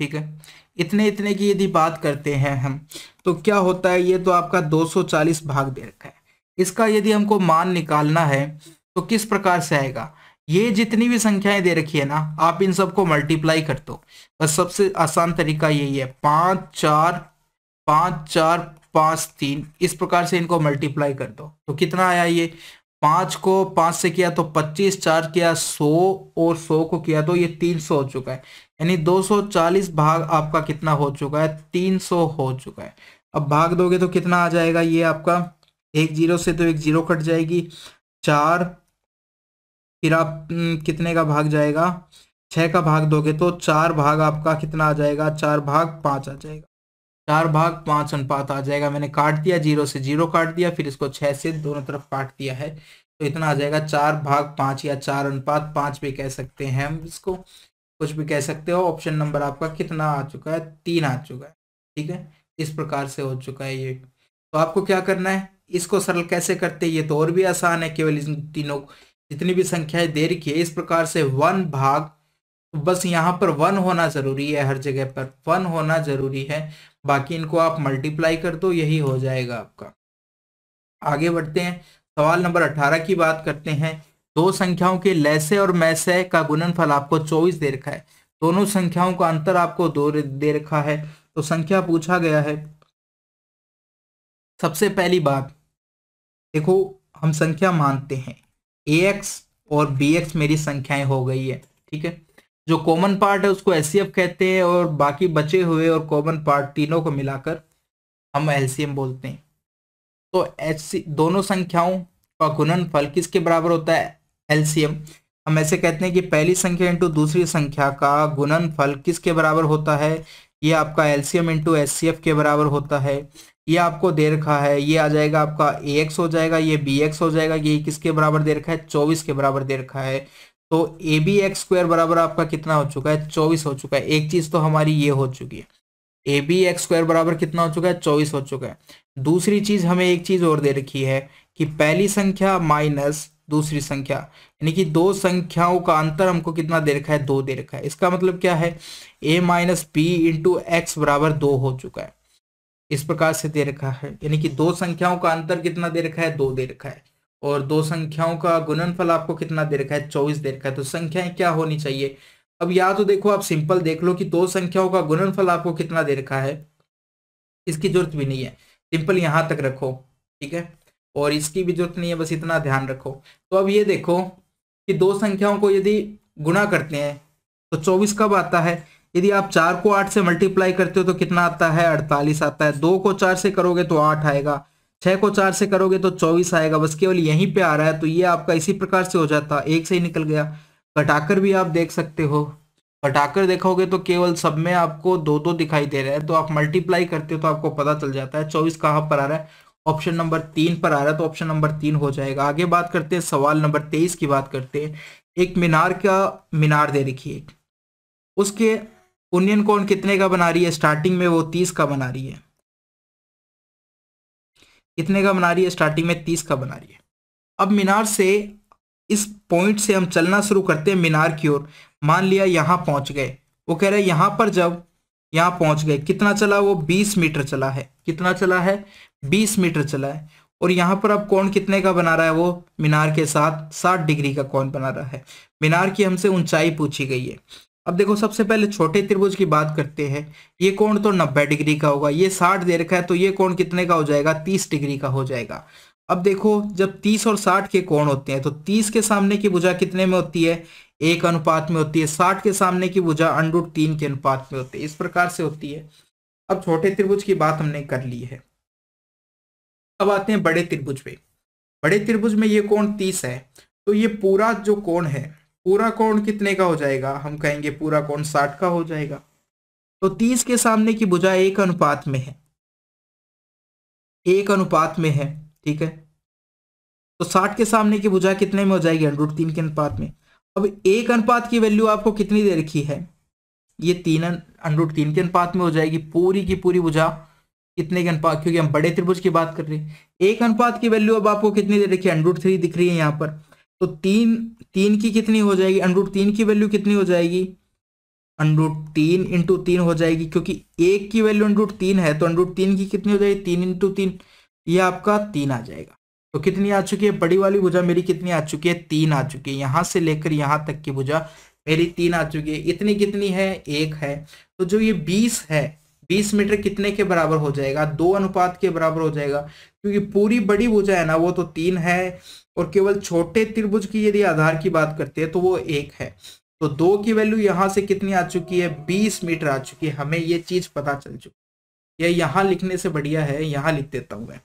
ठीक है। इतने इतने की यदि बात करते हैं हम, तो क्या होता है? ये तो आपका 240 भाग दे रखा है। इसका यदि हमको मान निकालना है तो किस प्रकार से आएगा? ये जितनी भी संख्याएं दे रखी है ना, आप इन सबको मल्टीप्लाई कर दो। बस सबसे आसान तरीका यही है, 5 4 5 4 5 3, इस प्रकार से इनको मल्टीप्लाई कर दो। तो कितना आया? ये 5 को 5 से किया तो 25, 4 किया 100 और 100 को किया तो ये 300 हो चुका है। यानी 240 भाग आपका कितना हो चुका है? 300 हो चुका है। अब भाग दोगे तो कितना आ जाएगा? ये आपका एक जीरो से तो एक जीरो कट जाएगी, 4, फिर आप कितने का भाग जाएगा? 6 का भाग दोगे तो 4 भाग आपका कितना आ जाएगा? 4 भाग 5 आ जाएगा। 4 भाग 5 अनुपात आ जाएगा। मैंने काट दिया, 0 से 0 काट दिया, फिर इसको 6 से दोनों तरफ काट दिया है, तो इतना आ जाएगा 4 भाग 5 या 4 अनुपात 5 भी कह सकते हैं हम इसको, कुछ भी कह सकते हो। ऑप्शन नंबर आपका कितना आ चुका है? 3 आ चुका है, ठीक है। इस प्रकार से हो चुका है ये। तो आपको क्या करना है? इसको सरल कैसे करते हैं? ये तो और भी आसान है। केवल इन तीनों जितनी भी संख्याएं दे रखी है, इस प्रकार से 1 भाग, तो बस यहाँ पर 1 होना जरूरी है, हर जगह पर 1 होना जरूरी है। बाकी इनको आप मल्टीप्लाई कर दो, यही हो जाएगा आपका। आगे बढ़ते हैं, सवाल नंबर 18 की बात करते हैं। दो संख्याओं के लैसे और मैसे का गुणनफल आपको 24 दे रखा है। दोनों संख्याओं का अंतर आपको 2 दे रखा है। तो संख्या पूछा गया है। सबसे पहली बात देखो, हम संख्या मानते हैं ax और bx मेरी संख्याएं हो गई है, ठीक है। जो कॉमन पार्ट है उसको HCF कहते हैं, और बाकी बचे हुए और कॉमन पार्ट तीनों को मिलाकर हम LCM बोलते हैं। तो दोनों संख्याओं का गुणनफल किसके बराबर होता है? LCM। हम ऐसे कहते हैं कि पहली संख्या इंटू दूसरी संख्या का गुणनफल किसके बराबर होता है? ये आपका LCM इंटू HCF के बराबर होता है। ये आपको दे रखा है, ये आ जाएगा आपका AX हो जाएगा, ये BX हो जाएगा। ये किसके बराबर दे रखा है? 24 के बराबर दे रखा है। तो ABX स्क्वायर बराबर आपका कितना हो चुका है? 24 हो चुका है। एक चीज तो हमारी ये हो चुकी है, ABX स्क्वायर बराबर कितना हो चुका है? 24 हो चुका है। दूसरी चीज हमें एक चीज और दे रखी है कि पहली संख्या माइनस दूसरी संख्या, यानी कि दो संख्याओं का अंतर हमको कितना दे रखा है? 2 दे रखा है। इसका मतलब क्या है? A minus B into X बराबर 2 हो चुका है। इस प्रकार से दे रखा है, यानी कि दो संख्याओं का अंतर कितना दे रखा है? 2 दे रखा है। और दो संख्याओं का गुणनफल आपको कितना दे रखा है? 24 दे रखा है। तो संख्याएं क्या होनी चाहिए? अब या तो देखो, आप सिंपल देख लो कि दो संख्याओं का गुणनफल आपको कितना दे रखा है, इसकी जरूरत भी नहीं है, सिंपल यहां तक रखो, ठीक है। और इसकी भी जरूरत नहीं है, बस इतना ध्यान रखो। तो अब ये देखो कि दो संख्याओं को यदि गुणा करते हैं तो 24 कब आता है? यदि आप 4 को 8 से मल्टीप्लाई करते हो तो कितना आता है? 48 आता है। 2 को 4 से करोगे तो 8 आएगा, 6 को 4 से करोगे तो 24 आएगा। बस केवल यहीं पे आ रहा है, तो ये आपका इसी प्रकार से हो जाता, एक से ही निकल गया। घटाकर भी आप देख सकते हो, घटाकर देखोगे तो केवल सब में आपको 2 2 दिखाई दे रहा है। तो आप मल्टीप्लाई करते हो तो आपको पता चल जाता है 24 कहाँ पर आ रहा है? ऑप्शन नंबर 3 पर आ रहा है। तो ऑप्शन नंबर 3 हो जाएगा। आगे बात करते हैं, सवाल नंबर 23 की बात करते हैं। एक मीनार दे रखी है, उसके उन्नयन कोण कितने का बना रही है? स्टार्टिंग में वो 30 का बना रही है। कितने का बना रही है? स्टार्टिंग में 30 का बना रही है। अब मीनार से, इस पॉइंट से हम चलना शुरू करते हैं मीनार की ओर। मान लिया यहां पहुंच गए, वो कह रहे हैं यहां पर जब यहां पहुंच गए, कितना चला? वो 20 मीटर चला है। कितना चला है? 20 मीटर चला है। और यहां पर अब कोण कितने का बना रहा है? वो मीनार के साथ 60 डिग्री का कोण बना रहा है। मीनार की हमसे ऊंचाई पूछी गई है। अब देखो, सबसे पहले छोटे त्रिभुज की बात करते हैं। ये कोण तो 90 डिग्री का होगा, ये 60 दे रखा है, तो ये कोण कितने का हो जाएगा? 30 डिग्री का हो जाएगा। अब देखो, जब 30 और 60 के कोण होते हैं तो 30 के सामने की भुजा कितने में होती है? 1 अनुपात में होती है। 60 के सामने की भुजा √3 के अनुपात में होती है। इस प्रकार से होती है। अब छोटे त्रिभुज की बात हमने कर ली है। अब आते हैं बड़े त्रिभुज पे। बड़े त्रिभुज में ये कोण 30 है, तो ये पूरा जो कोण है, पूरा कोण कितने का हो जाएगा? हम कहेंगे पूरा कोण 60 का हो जाएगा। तो 30 के सामने की भुजा 1 अनुपात में है, 1 अनुपात में है, ठीक है। तो 60 के सामने की भुजा कितने में हो जाएगी, √3 के अनुपात में। अब 1 अनुपात की वैल्यू आपको कितनी दे रखी है, ये 3 √3 के अनुपात में हो जाएगी। पूरी की पूरी भुजा कितने के अनुपात, क्योंकि हम बड़े त्रिभुज की बात कर रहे हैं। 1 अनुपात की वैल्यू अब आपको कितनी दे रखी है, √3 दिख रही है यहाँ पर। तो 3 की कितनी हो जाएगी, √3 की वैल्यू कितनी हो जाएगी, √3 × 3 हो जाएगी, क्योंकि 1 की वैल्यू √3 है, तो √3 की कितनी हो जाएगी, 3 × 3, ये आपका 3 आ जाएगा। तो कितनी आ चुकी है, बड़ी वाली भुजा मेरी कितनी आ चुकी है, 3 आ चुकी है। यहां से लेकर यहां तक की भुजा मेरी 3 आ चुकी है। इतनी कितनी है, 1 है। तो जो ये 20 है, 20 मीटर कितने के बराबर हो जाएगा, 2 अनुपात के बराबर हो जाएगा, क्योंकि पूरी बड़ी भुजा है ना वो तो 3 है, और केवल छोटे त्रिभुज की यदि आधार की बात करते हैं तो वो 1 है। तो 2 की वैल्यू यहां से कितनी आ चुकी है, 20 मीटर आ चुकी है। हमें ये चीज पता चल चुकी है। यहां लिखने से बढ़िया है यहां लिख देता हूं मैं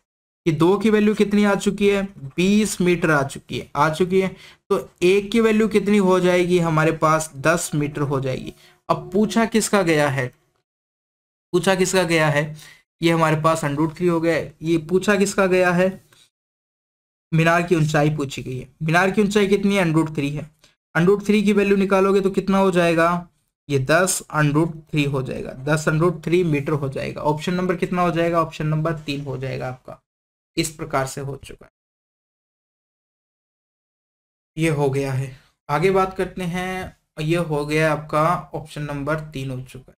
कि 2 की वैल्यू कितनी आ चुकी है, 20 मीटर आ चुकी है। तो 1 की वैल्यू कितनी हो जाएगी हमारे पास, 10 मीटर हो जाएगी। अब पूछा किसका गया है, पूछा किसका गया है, ये हमारे पास √3 हो गया। ये पूछा किसका गया है, मीनार की ऊंचाई पूछी गई है। मीनार की ऊंचाई कितनी है, √3 है। √3 की वैल्यू निकालोगे तो कितना हो जाएगा, ये 10 √3 हो जाएगा, 10 √3 मीटर हो जाएगा। ऑप्शन नंबर कितना हो जाएगा, ऑप्शन नंबर 3 हो जाएगा आपका। इस प्रकार से हो चुका है, ये हो गया है। आगे बात करते हैं, ये हो गया आपका ऑप्शन नंबर 3 हो चुका है।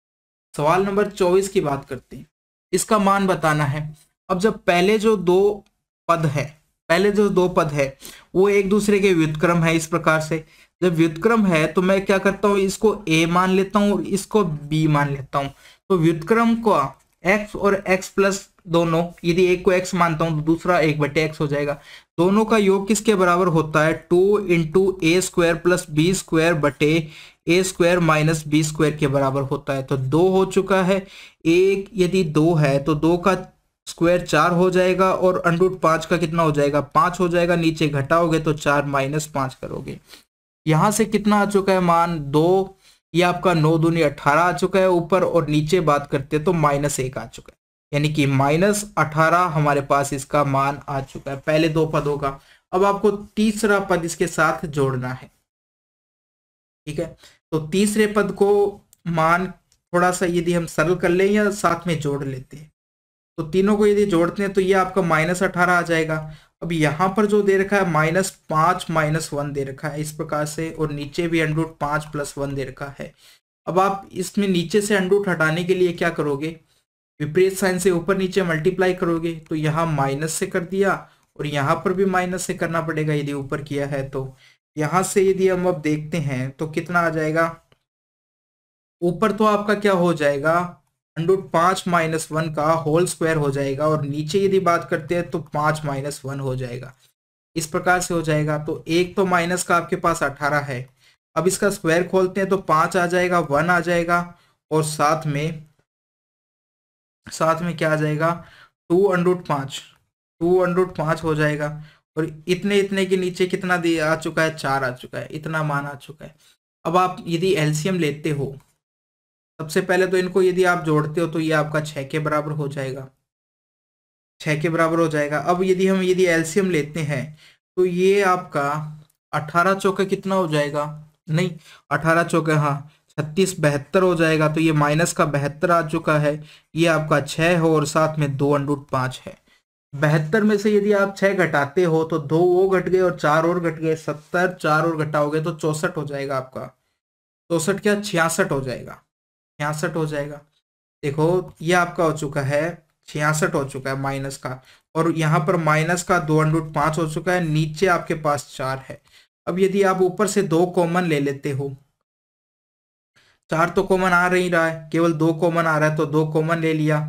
सवाल नंबर 24 की बात करते हैं, इसका मान बताना है। अब जब पहले जो दो पद है, पहले जो दो पद है वो एक दूसरे के व्युत्क्रम है। इस प्रकार से जब व्युत्क्रम है तो मैं क्या करता हूँ, इसको a मान लेता हूँ और इसको b मान लेता हूँ। तो व्युत्क्रम को x और x प्लस दोनों, यदि एक को x मानता हूं तो दूसरा 1/x हो जाएगा। दोनों का योग किसके बराबर होता है, 2 × a² + b² बटे a² - b² के बराबर होता है। तो 2 हो चुका है। एक यदि 2 है तो 2 का स्क्वायर 4 हो जाएगा, और √5 का कितना हो जाएगा, 5 हो जाएगा। नीचे घटाओगे तो 4 - 5 करोगे। यहां से कितना आ चुका है मान, 2, ये आपका 9 दूनी 18 आ चुका है ऊपर, और नीचे बात करते तो -1 आ चुका है, यानी कि -18 हमारे पास इसका मान आ चुका है पहले दो पदों का। अब आपको तीसरा पद इसके साथ जोड़ना है, ठीक है। तो तीसरे पद को मान थोड़ा सा यदि हम सरल कर लें या साथ में जोड़ लेते हैं, तो तीनों को यदि जोड़ते हैं तो ये आपका -18 आ जाएगा। अब यहाँ पर जो दे रखा है -5 - 1 दे रखा है इस प्रकार से, और नीचे भी √5 + 1 दे रखा है। अब आप इसमें नीचे से √ हटाने के लिए क्या करोगे, विपरीत साइन से ऊपर नीचे मल्टीप्लाई करोगे। तो यहाँ माइनस से कर दिया, और यहाँ पर भी माइनस से करना पड़ेगा यदि ऊपर किया है तो। यहाँ से यदि हम अब देखते हैं तो कितना आ जाएगा, ऊपर तो आपका क्या हो जाएगा, √5 - 1 का होल स्क्वायर हो जाएगा, और नीचे यदि बात करते हैं तो 5 - 1 हो जाएगा। इस प्रकार से हो जाएगा। तो एक तो माइनस का आपके पास 18 है, अब इसका स्क्वायर खोलते हैं तो 5 आ जाएगा, 1 आ जाएगा, और साथ में क्या आ जाएगा, 2 √5 हो जाएगा। और इतने इतने के नीचे कितना दे आ चुका है, 4 आ चुका है, इतना मान आ चुका है। अब आप यदि एलसीएम लेते हो, सबसे पहले तो इनको यदि आप जोड़ते हो तो ये आपका 6 के बराबर हो जाएगा, 6 के बराबर हो जाएगा। अब यदि एलसीएम लेते हैं तो ये आपका 18 चौके कितना हो जाएगा, नहीं 18 चौके, हाँ 36 72 हो जाएगा। तो ये माइनस का 72 आ चुका है, ये आपका 6 हो, और साथ में 2 √5 है। 72 में से यदि आप 6 घटाते हो तो 2 वो घट गए और 4 और घट गए, 70, 4 और घटाओगे तो 64 हो जाएगा आपका। 64 क्या, 66 हो जाएगा, 66 हो जाएगा। देखो ये आपका हो चुका है 66 हो चुका है माइनस का, और यहाँ पर माइनस का 2 √5 हो चुका है। नीचे आपके पास 4 है। अब यदि आप ऊपर से 2 कॉमन ले लेते हो, 4 तो कॉमन आ नहीं रहा है, केवल 2 कॉमन आ रहा है, तो 2 कॉमन ले लिया।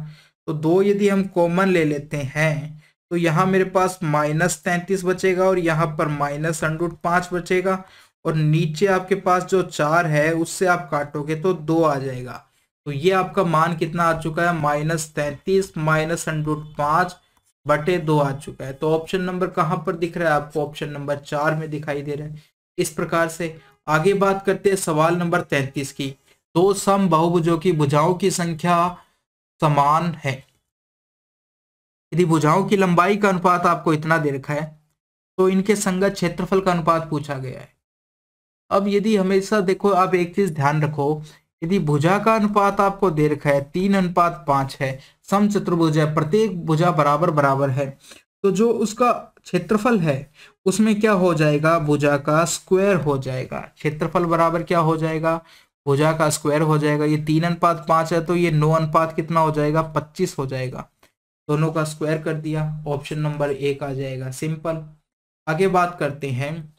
तो 2 यदि हम कॉमन ले लेते हैं तो यहाँ मेरे पास -33 बचेगा, और यहाँ पर -√5 बचेगा, और नीचे आपके पास जो 4 है उससे आप काटोगे तो 2 आ जाएगा। तो ये आपका मान कितना आ चुका है, -33 -√5 बटे 2 आ चुका है। तो ऑप्शन नंबर कहाँ पर दिख रहा है आपको, ऑप्शन नंबर 4 में दिखाई दे रहा है। इस प्रकार से आगे बात करते हैं सवाल नंबर 33 की। दो सम बहुभुजों की भुजाओं की संख्या समान है। यदि भुजाओं की लंबाई का अनुपात आपको इतना दे रखा है तो इनके संगत क्षेत्रफल का अनुपात पूछा गया है। अब यदि हमेशा देखो, आप एक चीज ध्यान रखो, यदि भुजा का अनुपात आपको दे रखा है 3:5 है, सम चतुर्भुज है, प्रत्येक भुजा बराबर बराबर है, तो जो उसका क्षेत्रफल है उसमें क्या हो जाएगा, भुजा का स्क्वायर हो जाएगा। क्षेत्रफल बराबर क्या हो जाएगा, भुजा का स्क्वायर हो जाएगा। ये 3:5 है तो ये 9 कितना हो जाएगा, 25 हो जाएगा। दोनों का स्क्वायर कर दिया, ऑप्शन नंबर 1 आ जाएगा, सिंपल। आगे बात करते हैं,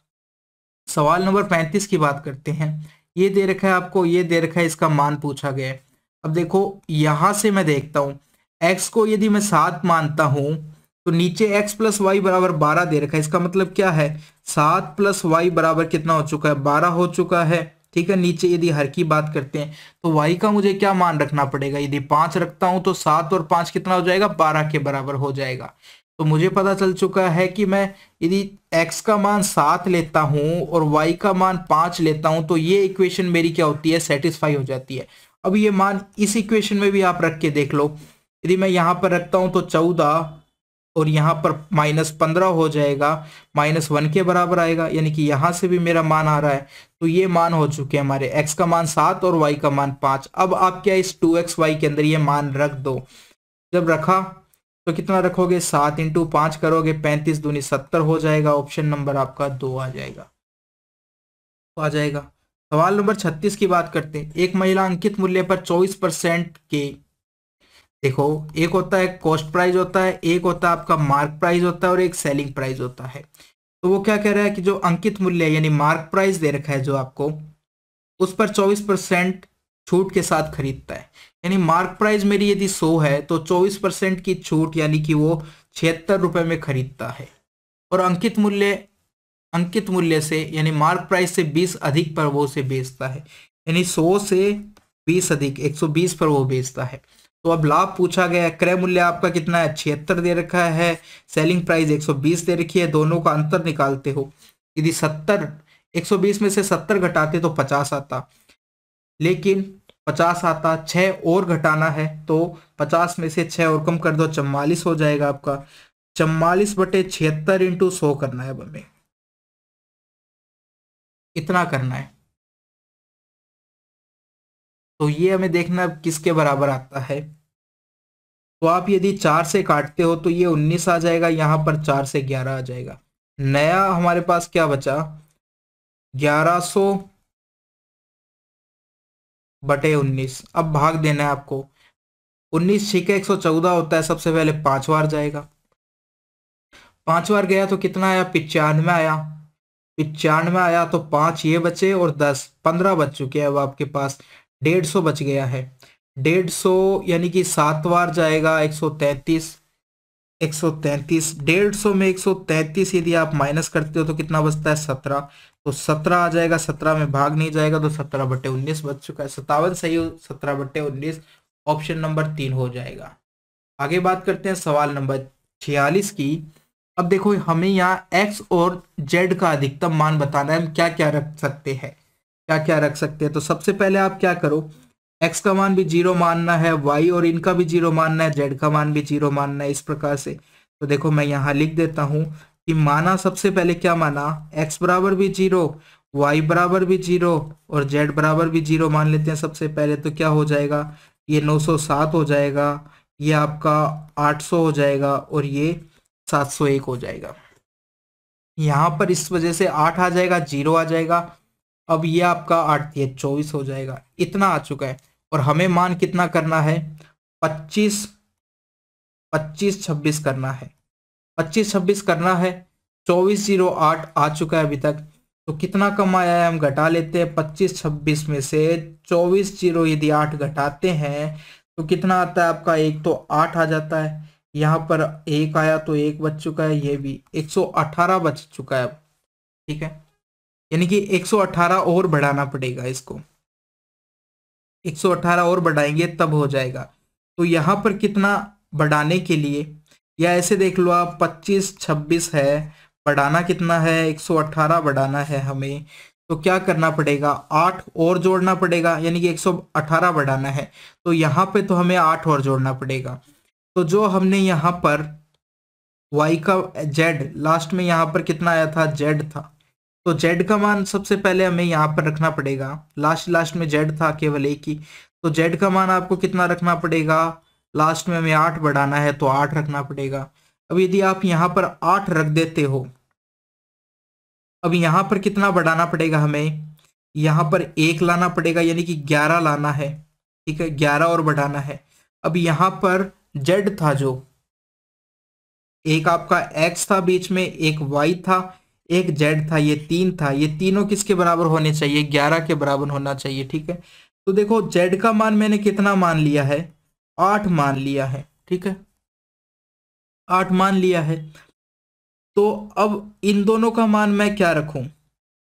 सवाल नंबर 35 की बात करते हैं। ये दे रखा है आपको, ये दे रखा है, इसका मान पूछा गया है। अब देखो यहां से मैं देखता हूं, x को यदि मैं 7 मानता हूं तो नीचे x + y बराबर 12 दे रखा है। इसका मतलब क्या है, 7 + y बराबर कितना हो चुका है, 12 हो चुका है। ठीक है, नीचे यदि हर की बात करते हैं तो y का मुझे क्या मान रखना पड़ेगा, यदि 5 रखता हूं तो 7 और 5 कितना हो जाएगा, 12 के बराबर हो जाएगा। तो मुझे पता चल चुका है कि मैं यदि x का मान 7 लेता हूं और y का मान 5 लेता हूं तो ये इक्वेशन मेरी क्या होती है, सेटिस्फाई हो जाती है। अब ये मान इस इक्वेशन में भी आप रख के देख लो, यदि मैं यहां पर रखता हूं तो 14 और यहाँ पर -15 हो जाएगा, -1 के बराबर आएगा, यानी कि यहाँ से भी मेरा मान आ रहा है। तो ये मान हो चुके हैं हमारे, x का मान 7 और y का मान 5। अब आप क्या इस 2xy के अंदर ये मान रख दो। जब रखा तो कितना रखोगे, 7 × 5 करोगे, 35 दूनी 70 हो जाएगा। ऑप्शन नंबर आपका 2 आ जाएगा, तो आ जाएगा। सवाल नंबर 36 की बात करते हैं। एक महिला अंकित मूल्य पर 24% के, देखो एक होता है कॉस्ट प्राइस होता है, एक होता है आपका मार्क प्राइस होता है और एक सेलिंग प्राइस होता है। तो वो क्या कह रहा है कि जो अंकित मूल्य यानी मार्क प्राइस दे रखा है जो आपको, उस पर 24% छूट के साथ खरीदता है। यानी मार्क प्राइस मेरी यदि 100 है तो 24% की छूट यानी कि वो 76 रुपए में खरीदता है। और अंकित मूल्य से यानी मार्क प्राइस से 20 अधिक पर वो उसे बेचता है। यानी 100 से 20 अधिक 120 पर वो बेचता है। तो अब लाभ पूछा गया है, क्रय मूल्य आपका कितना है, 76 दे रखा है, सेलिंग प्राइस 120 दे रखी है, दोनों का अंतर निकालते हो। यदि 120 में से 70 घटाते तो 50 आता, लेकिन 50 आता, 6 और घटाना है तो 50 में से 6 और कम कर दो, 44 हो जाएगा आपका। 44/76 × 100 करना है, अब हमें इतना करना है। तो ये हमें देखना किसके बराबर आता है। तो आप यदि 4 से काटते हो तो ये 19 आ जाएगा, यहां पर 4 से 11 आ जाएगा। नया हमारे पास क्या बचा, 1100/19। अब भाग देना है आपको, 19 6 के 114 होता है, सबसे पहले 5 बार जाएगा, 5 बार गया तो कितना आया, 95 आया। 95 आया तो 5 ये बचे और 10 15 बच चुके हैं। अब आपके पास 150 बच गया है। 150 यानी कि 7 बार जाएगा, 133। 133 में 133 यदि आप माइनस करते हो तो कितना बचता है, 17। तो 17 आ जाएगा, 17 में भाग नहीं जाएगा तो 17/19 बच चुका है। 57 सही हो, 17/19 ऑप्शन नंबर 3 हो जाएगा। आगे बात करते हैं सवाल नंबर 46 की। अब देखो हमें यहाँ x और z का अधिकतम मान बताना है, हम क्या क्या रख सकते हैं, क्या क्या रख सकते हैं। तो सबसे पहले आप क्या करो, x का मान भी 0 मानना है, y और इनका भी 0 मानना है, z का मान भी 0 मानना है, इस प्रकार से। तो देखो मैं यहाँ लिख देता हूँ कि माना, सबसे पहले क्या माना, x बराबर भी 0, y बराबर भी 0 और z बराबर भी 0 मान लेते हैं सबसे पहले। तो क्या हो जाएगा, ये 907 हो जाएगा, ये आपका 800 हो जाएगा और ये 701 हो जाएगा। यहाँ पर इस वजह से 8 आ जाएगा, 0 आ जाएगा। अब ये आपका 8 ये 24 हो जाएगा, इतना आ चुका है। और हमें मान कितना करना है, 25 26 करना है, 25 करना है। 2408 आ चुका है अभी तक। तो कितना कम आया है, हम घटा लेते हैं। 25 में से 24 यदि 8 घटाते हैं तो कितना आता है आपका, एक तो 8 आ जाता है, यहाँ पर 1 आया तो 1 बच चुका है, ये भी 118 बच चुका है अब। ठीक है, यानी कि 118 और बढ़ाना पड़ेगा इसको, 118 और बढ़ाएंगे तब हो जाएगा। तो यहाँ पर कितना बढ़ाने के लिए, या ऐसे देख लो आप, 25 26 है, बढ़ाना कितना है, 118 बढ़ाना है हमें। तो क्या करना पड़ेगा, 8 और जोड़ना पड़ेगा, यानी कि 118 बढ़ाना है। तो यहाँ पे तो हमें 8 और जोड़ना पड़ेगा। तो जो हमने यहाँ पर y का z लास्ट में यहाँ पर कितना आया था, z था, तो z का मान सबसे पहले हमें यहाँ पर रखना पड़ेगा। लास्ट में z था केवल एक ही, तो z का मान आपको कितना रखना पड़ेगा, लास्ट में हमें 8 बढ़ाना है तो 8 रखना पड़ेगा। अब यदि आप यहाँ पर 8 रख देते हो, अब यहाँ पर कितना बढ़ाना पड़ेगा हमें, यहाँ पर 1 लाना पड़ेगा, यानी कि 11 लाना है। ठीक है, 11 और बढ़ाना है। अब यहाँ पर z था, जो एक आपका x था बीच में, एक y था, एक z था, ये 3 था। ये तीनों किसके बराबर होने चाहिए, 11 के बराबर होना चाहिए। ठीक है, तो देखो z का मान मैंने कितना मान लिया है, 8 मान लिया है। ठीक है, 8 मान लिया है। तो अब इन दोनों का मान मैं क्या रखूं,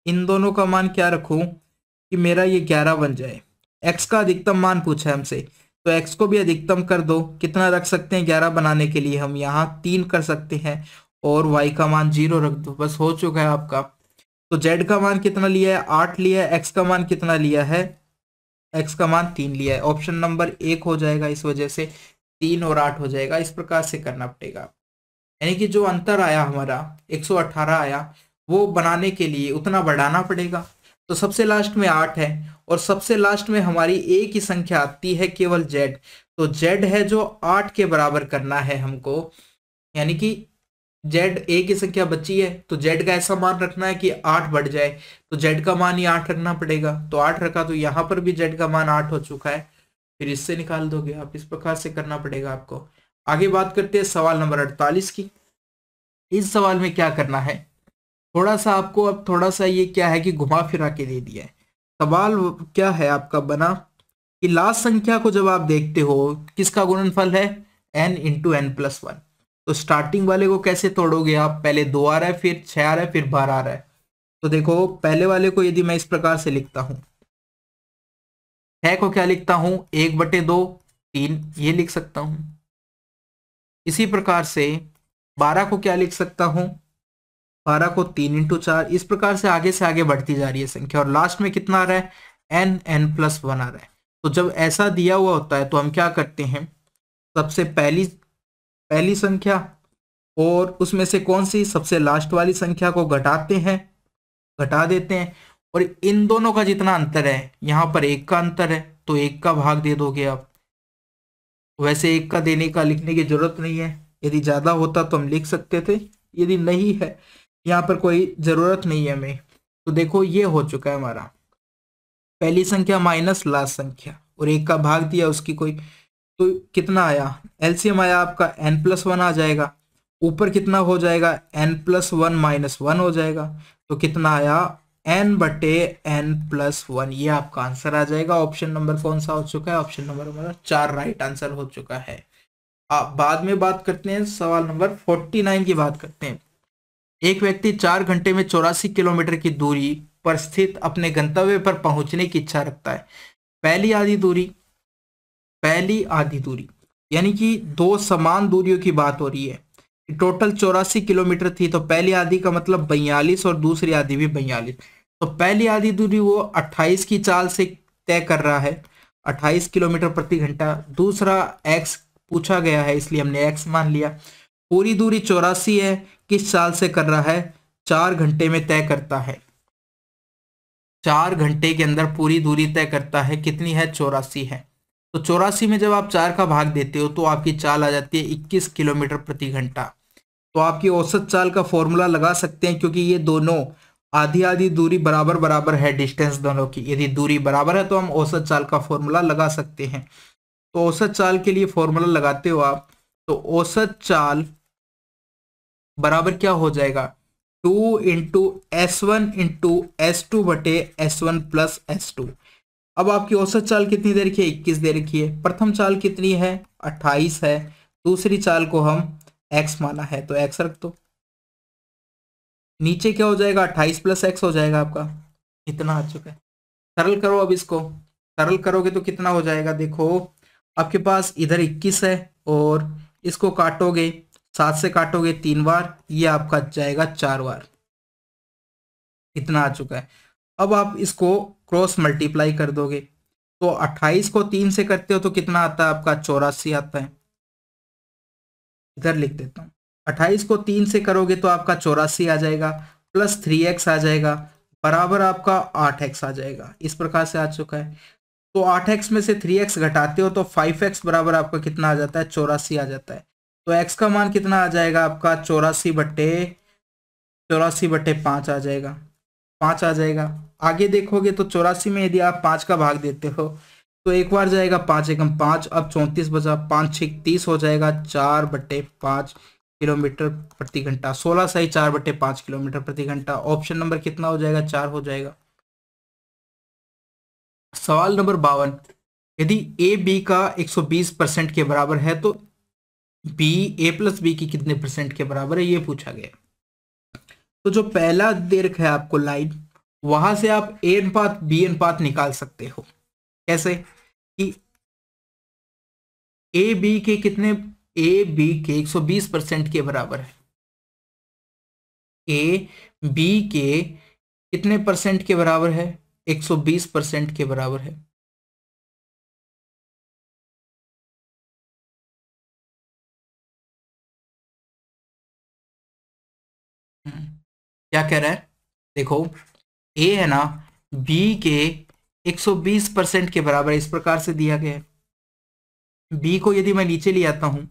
इन दोनों का मान क्या रखूं कि मेरा ये 11 बन जाए। x का अधिकतम मान पूछा है हमसे, तो x को भी अधिकतम कर दो। कितना रख सकते हैं 11 बनाने के लिए, हम यहाँ 3 कर सकते हैं, और y का मान 0 रख दो, बस हो चुका है आपका। तो z का मान कितना लिया है, 8 लिया है। x का मान कितना लिया है, x का मान 3 लिया है। ऑप्शन नंबर 1 हो जाएगा, इस वजह से 3 और 8 हो जाएगा। इस प्रकार से करना पड़ेगा, यानी कि जो अंतर आया हमारा 118 आया, वो बनाने के लिए उतना बढ़ाना पड़ेगा। तो सबसे लास्ट में 8 है, और सबसे लास्ट में हमारी एक ही संख्या आती है केवल z। तो z है जो 8 के बराबर करना है हमको, यानी कि z एक ही संख्या बची है, तो z का ऐसा मान रखना है कि 8 बढ़ जाए। तो z का मान ही 8 रखना पड़ेगा, तो 8 रखा, तो यहाँ पर भी z का मान 8 हो चुका है। फिर इससे निकाल दोगे आप, इस प्रकार से करना पड़ेगा आपको। आगे बात करते हैं सवाल नंबर 48 की। इस सवाल में क्या करना है, थोड़ा सा आपको, अब थोड़ा सा ये क्या है कि घुमा फिरा के दे दिया है। सवाल क्या है आपका बना कि लास्ट संख्या को जब आप देखते हो, किसका गुणनफल है, n इंटू एन प्लस 1। तो स्टार्टिंग वाले को कैसे तोड़ोगे आप, पहले 2 आ रहा है, फिर 6 आ रहा है, फिर 12 आ रहा है। तो देखो पहले वाले को यदि मैं इस प्रकार से लिखता हूं, 6 को क्या लिखता हूं, 1/2 3, ये लिख सकता हूं। इसी प्रकार से 12 को क्या लिख सकता हूं, 12 को 3 इंटू 4। इस प्रकार से आगे बढ़ती जा रही है संख्या, और लास्ट में कितना आ रहा है, n प्लस 1 आ रहा है। तो जब ऐसा दिया हुआ होता है तो हम क्या करते हैं, सबसे पहली संख्या और उसमें से कौन सी सबसे लास्ट वाली संख्या को घटाते हैं, घटा देते हैं, और इन दोनों का जितना अंतर है, यहाँ पर 1 का अंतर है, तो 1 का भाग दे दोगे आप। वैसे 1 का देने का लिखने की जरूरत नहीं है, यदि ज्यादा होता तो हम लिख सकते थे, यदि नहीं है यहाँ पर कोई जरूरत नहीं है हमें। तो देखो ये हो चुका है हमारा, पहली संख्या माइनस लास्ट संख्या, और 1 का भाग दिया उसकी कोई, तो कितना आया, एलसीएम आया आपका n प्लस 1 आ जाएगा। ऊपर कितना हो जाएगा, n प्लस 1 माइनस 1 हो जाएगा। तो कितना आया, n/n प्लस 1, ये आपका आंसर आ जाएगा। ऑप्शन नंबर कौन सा हो चुका है, ऑप्शन नंबर हमारा 4 राइट आंसर हो चुका है। आप बाद में बात करते हैं, सवाल नंबर 49 की बात करते हैं। एक व्यक्ति 4 घंटे में 84 किलोमीटर की दूरी पर स्थित अपने गंतव्य पर पहुंचने की इच्छा रखता है। पहली आधी दूरी यानी कि 2 समान दूरियों की बात हो रही है। टोटल 84 किलोमीटर थी, तो पहली आधी का मतलब 42 और दूसरी आधी भी 42। तो पहली आधी दूरी वो 28 की चाल से तय कर रहा है, 28 किलोमीटर प्रति घंटा। दूसरा x पूछा गया है, इसलिए हमने x मान लिया। पूरी दूरी 84 है, किस चाल से कर रहा है, 4 घंटे में तय करता है। 4 घंटे के अंदर पूरी दूरी तय करता है, कितनी है, 84 है। तो 84 में जब आप 4 का भाग देते हो तो आपकी चाल आ जाती है 21 किलोमीटर प्रति घंटा। तो आपकी औसत चाल का फॉर्मूला लगा सकते हैं, क्योंकि ये दोनों आधी आधी दूरी बराबर बराबर है, डिस्टेंस दोनों की। यदि दूरी बराबर है तो हम औसत चाल का फॉर्मूला लगा सकते हैं। तो औसत चाल के लिए फॉर्मूला लगाते हो आप, तो औसत चाल बराबर क्या हो जाएगा, 2 into S1 into S2/S1 plus S2। अब आपकी औसत चाल कितनी दे रखी है, 21 दे रखी है। प्रथम चाल कितनी है, 28 है। दूसरी चाल को हम x माना है, तो x रख दो। नीचे क्या हो जाएगा, 28 प्लस x हो जाएगा आपका, इतना आ चुका है। सरल करो, अब इसको सरल करोगे तो कितना हो जाएगा, देखो आपके पास इधर 21 है, और इसको काटोगे, 7 से काटोगे 3 बार, ये आपका जाएगा 4 बार, इतना आ चुका है। अब आप इसको क्रॉस मल्टीप्लाई कर दोगे तो 28 को 3 से करते हो तो कितना आता है आपका 84 आता है। इधर लिख देता हूँ, 28 को 3 से करोगे तो आपका 84 आ जाएगा, प्लस 3x आ जाएगा, बराबर आपका 8x आ जाएगा। इस प्रकार से आ चुका है। तो 8x में से 3x घटाते हो तो 5x बराबर आपका कितना आ जाता है 84 आ जाता है। तो x का मान कितना आ जाएगा आपका 84/5 आ जाएगा, 5 आ जाएगा। आगे देखोगे तो 84 में यदि आप 5 का भाग देते हो तो एक बार जाएगा 5 एकम 5, अब 34 बचा, 5 6 30 हो जाएगा, 4/5 किलोमीटर प्रति घंटा, 16 सही 4/5 किलोमीटर प्रति घंटा। ऑप्शन नंबर कितना हो जाएगा 4 हो जाएगा। सवाल नंबर 52, यदि ए बी का 120% के बराबर है तो बी ए प्लस बी की कितने परसेंट के बराबर है, ये पूछा गया। तो जो पहला दे रखा है आपको लाइन, वहां से आप ए अनुपात बी अनुपात निकाल सकते हो। कैसे कि ए बी के कितने, ए बी के 120% के बराबर है, ए बी के कितने परसेंट के बराबर है 120% के बराबर है। क्या कह रहा है, देखो ए है ना बी के 120% के बराबर इस प्रकार से दिया गया है। बी को यदि मैं नीचे ले आता हूं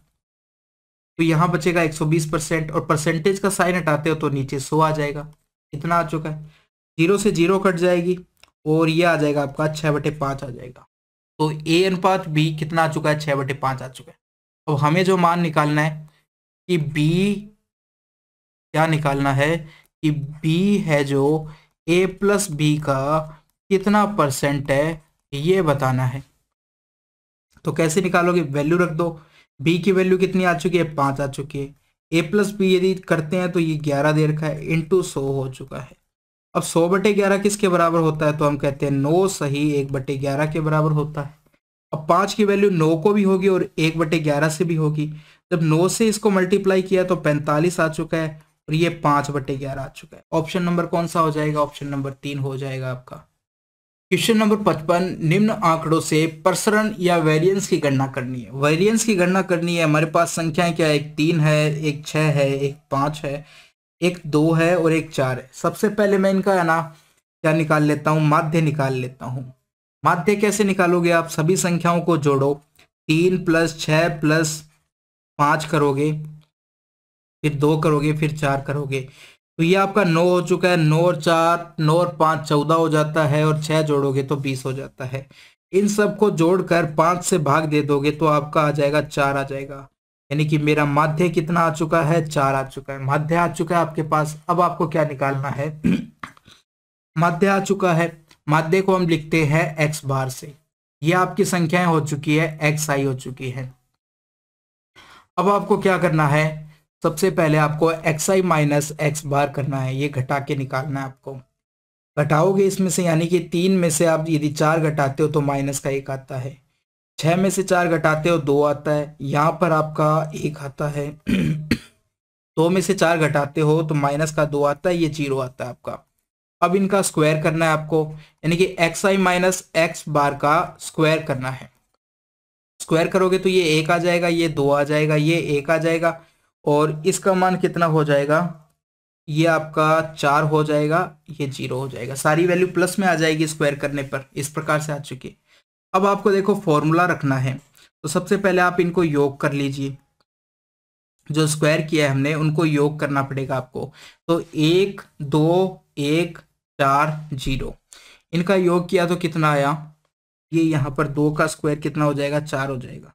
तो यहां बचेगा 120% और परसेंटेज का साइन हटाते हो तो नीचे 100 आ जाएगा। इतना आ चुका है, 0 से 0 कट जाएगी और ये आ जाएगा आपका 6/5 आ जाएगा। तो ए अनुपात बी कितना आ चुका है 6/5 आ चुका है। अब हमें जो मान निकालना है कि बी, क्या निकालना है कि बी है जो ए प्लस बी का कितना परसेंट है ये बताना है। तो कैसे निकालोगे, वैल्यू रख दो, बी की वैल्यू कितनी आ चुकी है 5 आ चुकी है, ए प्लस बी यदि करते हैं तो ये 11 दे रखा है, इंटू 100 हो चुका है। अब 100/11 किसके बराबर होता है, तो हम कहते हैं 9 सही 1/11 के बराबर होता है। अब 5 की वैल्यू 9 को भी होगी और 1/11 से भी होगी। जब 9 से इसको मल्टीप्लाई किया तो 45 आ चुका है और ये 5/11 आ चुका है। ऑप्शन नंबर कौन सा हो जाएगा, ऑप्शन नंबर 3 हो जाएगा आपका। क्वेश्चन नंबर 55, निम्न आंकड़ों से प्रसरण या वेरिएंस की गणना करनी है। वेरिएंस की गणना करनी है, हमारे पास संख्याएं क्या है, एक 3 है, एक 6 है, एक 5 है, एक 2 है और एक 4 है। सबसे पहले मैं इनका है ना क्या निकाल लेता हूं, माध्य निकाल लेता हूं। माध्य कैसे निकालोगे, आप सभी संख्याओं को जोड़ो, 3 + 6 + 5 करोगे, फिर 2 करोगे, फिर 4 करोगे तो ये आपका 9 हो चुका है। 9 और 4, 9 और 5 14 हो जाता है और 6 जोड़ोगे तो 20 हो जाता है। इन सब को जोड़कर 5 से भाग दे दोगे तो आपका आ जाएगा 4 आ जाएगा। यानी कि मेरा माध्य कितना आ चुका है 4 आ चुका है, माध्य आ चुका है आपके पास। अब आपको क्या निकालना है माध्य आ चुका है, माध्य को हम लिखते हैं x बार से। ये आपकी संख्याएं हो चुकी है, xi हो चुकी है। अब आपको क्या करना है, सबसे पहले आपको xi - x बार करना है, ये घटा के निकालना है आपको। घटाओगे इसमें से, यानी कि 3 में से आप यदि 4 घटाते हो तो माइनस का 1 आता है, 6 में से 4 घटाते हो 2 आता है, यहाँ पर आपका 1 आता है 2 में से 4 घटाते हो तो माइनस का 2 आता है, ये 0 आता है आपका। अब इनका स्क्वायर करना है आपको, यानी कि xi - x बार का स्क्वायर करना है। स्क्वायर करोगे तो ये 1 आ जाएगा, ये 2 आ जाएगा, ये 1 आ जाएगा और इसका मान कितना हो जाएगा, ये आपका 4 हो जाएगा, ये 0 हो जाएगा। सारी वैल्यू प्लस में आ जाएगी स्क्वायर करने पर, इस प्रकार से आ चुकी है। अब आपको देखो फॉर्मूला रखना है, तो सबसे पहले आप इनको योग कर लीजिए, जो स्क्वायर किया है हमने उनको योग करना पड़ेगा आपको। तो 1 2 1 4 0, इनका योग किया तो कितना आया, ये यहाँ पर 2 का स्क्वायर कितना हो जाएगा 4 हो जाएगा,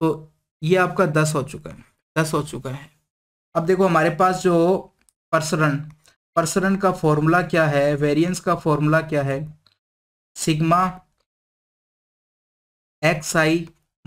तो ये आपका 10 हो चुका है, 10 हो चुका है। अब देखो हमारे पास जो प्रसरण का फॉर्मूला क्या है, वेरिएंस का फॉर्मूला क्या है, सिग्मा xi -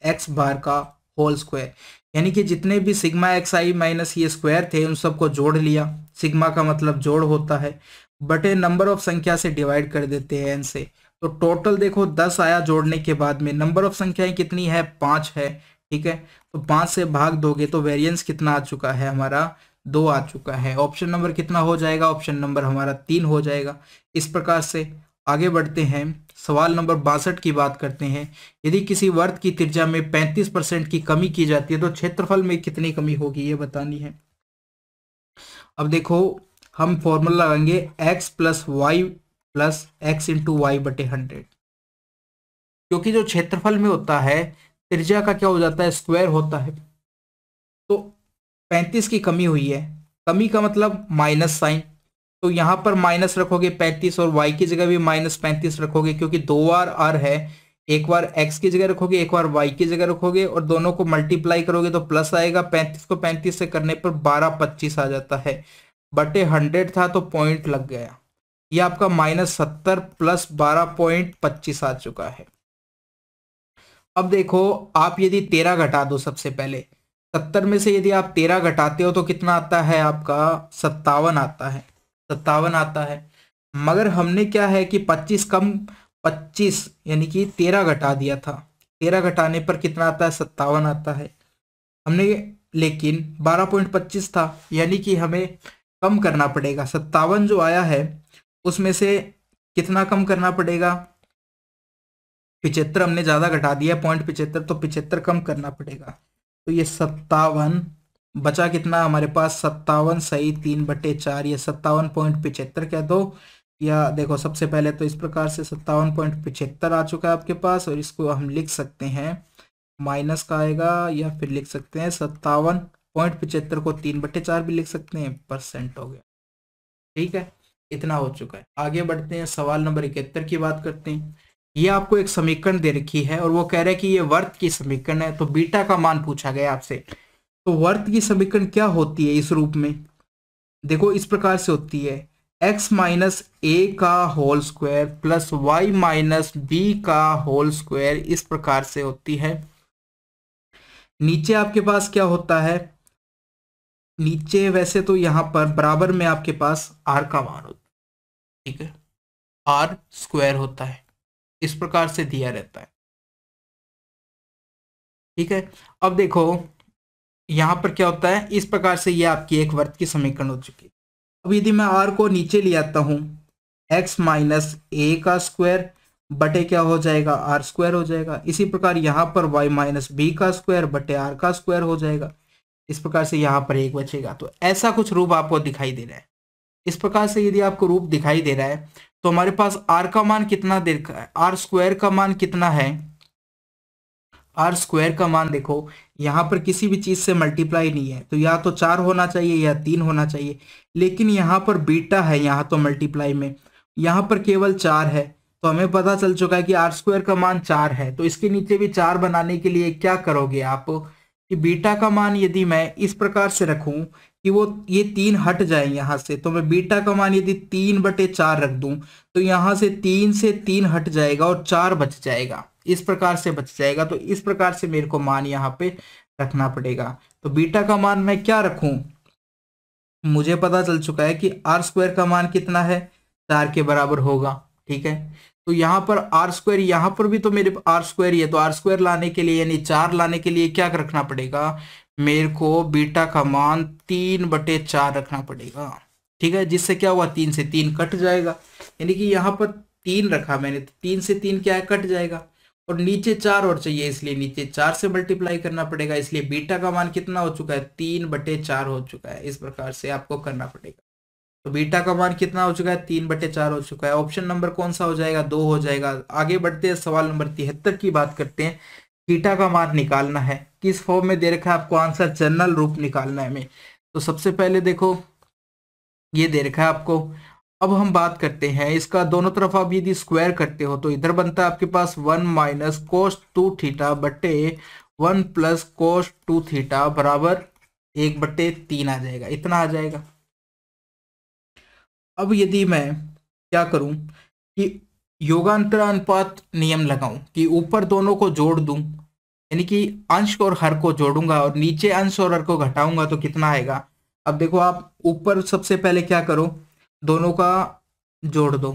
x बार का होल स्क्वायर। यानी कि जितने भी सिग्मा xi माइनस ये स्क्वायर थे उन सबको जोड़ लिया, सिग्मा का मतलब जोड़ होता है, बटे नंबर ऑफ संख्या से डिवाइड कर देते हैं n से। तो टोटल देखो 10 आया जोड़ने के बाद में, नंबर ऑफ संख्याएं कितनी है 5 है, ठीक है। तो 5 से भाग दोगे तो वेरिएंस कितना आ चुका है हमारा 2 आ चुका है। ऑप्शन नंबर कितना हो जाएगा? ऑप्शन नंबर हमारा 3 हो जाएगा। इस प्रकार से आगे बढ़ते हैं, सवाल नंबर 62 की बात करते हैं। यदि किसी वर्त की त्रिज्या में 35% की कमी की जाती है तो क्षेत्रफल में कितनी कमी होगी, ये बतानी है। अब देखो, हम फॉर्मूला लगाएंगे x plus Y plus X into Y बटे 100, क्योंकि जो क्षेत्रफल में होता है त्रिज्या का क्या हो जाता है? स्क्वायर होता है। तो 35 की कमी हुई है, कमी का मतलब माइनस साइन, तो यहां पर माइनस रखोगे 35 और y की जगह भी माइनस 35 रखोगे, क्योंकि 2 बार r है, एक बार x की जगह रखोगे, एक बार y की जगह रखोगे, और दोनों को मल्टीप्लाई करोगे तो प्लस आएगा। 35 को 35 से करने पर 1225 आ जाता है, बटे 100 था तो पॉइंट लग गया। ये आपका -70 प्लस 12.25 आ चुका है। अब देखो, आप यदि 13 घटा दो, सबसे पहले 70 में से यदि आप 13 घटाते हो तो कितना आता है आपका? 57 आता है, 57 आता है। मगर हमने क्या है कि 25 कम 25 यानी कि 13 घटा दिया था, 13 घटाने पर कितना आता है? 57 आता है। हमने लेकिन 12.25 था, यानी कि हमें कम करना पड़ेगा। 57 जो आया है उसमें से कितना कम करना पड़ेगा? 75 हमने ज्यादा घटा दिया, 0.75, तो 75 कम करना पड़ेगा। तो ये 57 बचा कितना हमारे पास? 57 सही 3/4, ये 57.75 कह दो। या देखो, सबसे पहले तो इस प्रकार से 57.75 आ चुका है आपके पास, और इसको हम लिख सकते हैं माइनस का आएगा, या फिर लिख सकते हैं 57.75 को 3/4 भी लिख सकते हैं, परसेंट हो गया। ठीक है, इतना हो चुका है। आगे बढ़ते हैं, सवाल नंबर 71 की बात करते हैं। ये आपको एक समीकरण दे रखी है और वो कह रहा है कि ये वर्त की समीकरण है, तो बीटा का मान पूछा गया आपसे। तो वर्त की समीकरण क्या होती है इस रूप में? देखो, इस प्रकार से होती है, x माइनस ए का whole square plus Y minus B का होल स्क्वायर, इस प्रकार से होती है। नीचे आपके पास क्या होता है? नीचे वैसे तो यहां पर बराबर में आपके पास r का मान होता है, ठीक है, r स्क्वायर होता है, इस प्रकार से दिया रहता है। ठीक है, अब देखो यहां पर क्या होता है, इस प्रकार से ये आपकी एक वर्त की समीकरण हो चुकी है। अब यदि मैं r को नीचे ले आता हूं, x माइनस ए का स्क्वायर बटे क्या हो जाएगा? आर स्क्वायर हो जाएगा। इसी प्रकार यहां पर y माइनस बी का स्क्वायर बटे आर का स्क्वायर हो जाएगा। इस प्रकार से यहां पर एक बचेगा। तो ऐसा कुछ रूप आपको दिखाई दे रहा है। इस प्रकार से यदि आपको रूप दिखाई दे रहा है तो हमारे पास r का मान कितना दे रखा है? आर स्क्वायर का मान कितना है? आर स्क्वायर का मान देखो, यहां पर किसी भी चीज से मल्टीप्लाई नहीं है, तो या तो 4 होना चाहिए या 3 होना चाहिए, लेकिन यहां पर बीटा है, यहां तो मल्टीप्लाई में, यहां पर केवल 4 है। तो हमें पता चल चुका है कि आर स्क्वायर का मान 4 है। तो इसके नीचे भी 4 बनाने के लिए क्या करोगे आप कि बीटा का मान यदि मैं इस प्रकार से रखूं कि वो ये 3 हट जाए यहां से, तो मैं बीटा का मान यदि 3/4 रख दूं तो यहां से 3 हट जाएगा और 4 बच जाएगा, इस प्रकार से बच जाएगा। तो इस प्रकार से मेरे को मान यहाँ पे रखना पड़ेगा। तो बीटा का मान मैं क्या रखूं? मुझे पता चल चुका है कि आर स्क्वायर का मान कितना है? 4 के बराबर होगा। ठीक है, तो यहाँ पर आर स्क्वायर, यहाँ पर भी तो मेरे आर स्क्वायर ही है, तो आर स्क्वायर लाने के लिए यानी 4 लाने के लिए क्या रखना पड़ेगा? मेरे को बीटा का मान 3/4 रखना पड़ेगा। ठीक है, जिससे क्या हुआ? 3 से 3 कट जाएगा, यानी कि यहाँ पर 3 रखा मैंने, तो 3 से 3 क्या है? कट जाएगा। और नीचे 4 और चाहिए, इसलिए नीचे 4 से मल्टीप्लाई करना पड़ेगा, इसलिए बीटा का मान कितना हो चुका है? 3/4 हो चुका है। इस प्रकार से आपको करना पड़ेगा। तो बीटा का मान कितना हो चुका है? 3/4 हो चुका है। ऑप्शन नंबर कौन सा हो जाएगा? 2 हो जाएगा। आगे बढ़ते हैं, सवाल नंबर 73 की बात करते हैं। थीटा का मान निकालना है, किस फॉर्म में दे रखा है आपको? आंसर जनरल रूप निकालना है हमें। तो सबसे पहले देखो, ये दे रखा है आपको। अब हम बात करते हैं इसका, दोनों तरफ आप यदि स्क्वायर करते हो तो इधर बनता है आपके पास 1 माइनस कोस 2 थीटा बटे 1 प्लस कोस 2 थीटा बराबर 1/3 आ जाएगा, इतना आ जाएगा। अब यदि मैं क्या करूं कि योगांतर अनुपात नियम लगाऊं कि ऊपर दोनों को जोड़ दूं, यानी कि अंश और हर को जोड़ूंगा और नीचे अंश और हर को घटाऊंगा तो कितना आएगा? अब देखो, आप ऊपर सबसे पहले क्या करो, दोनों का जोड़ दो,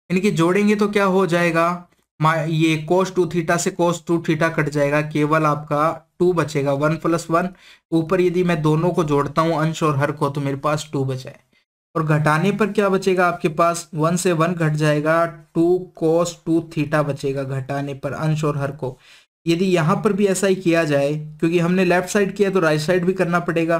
यानी कि जोड़ेंगे तो क्या हो जाएगा? ये cos 2 थीटा से cos 2 थीटा कट जाएगा, केवल आपका 2 बचेगा, 1 + 1। ऊपर यदि मैं दोनों को जोड़ता हूँ अंश और हर को, तो मेरे पास 2 बचा है। और घटाने पर क्या बचेगा आपके पास, 1 से 1 घट जाएगा, 2 cos 2 थीटा बचेगा घटाने पर अंश और हर को। यदि यहाँ पर भी ऐसा ही किया जाए, क्योंकि हमने लेफ्ट साइड किया तो राइट साइड भी करना पड़ेगा।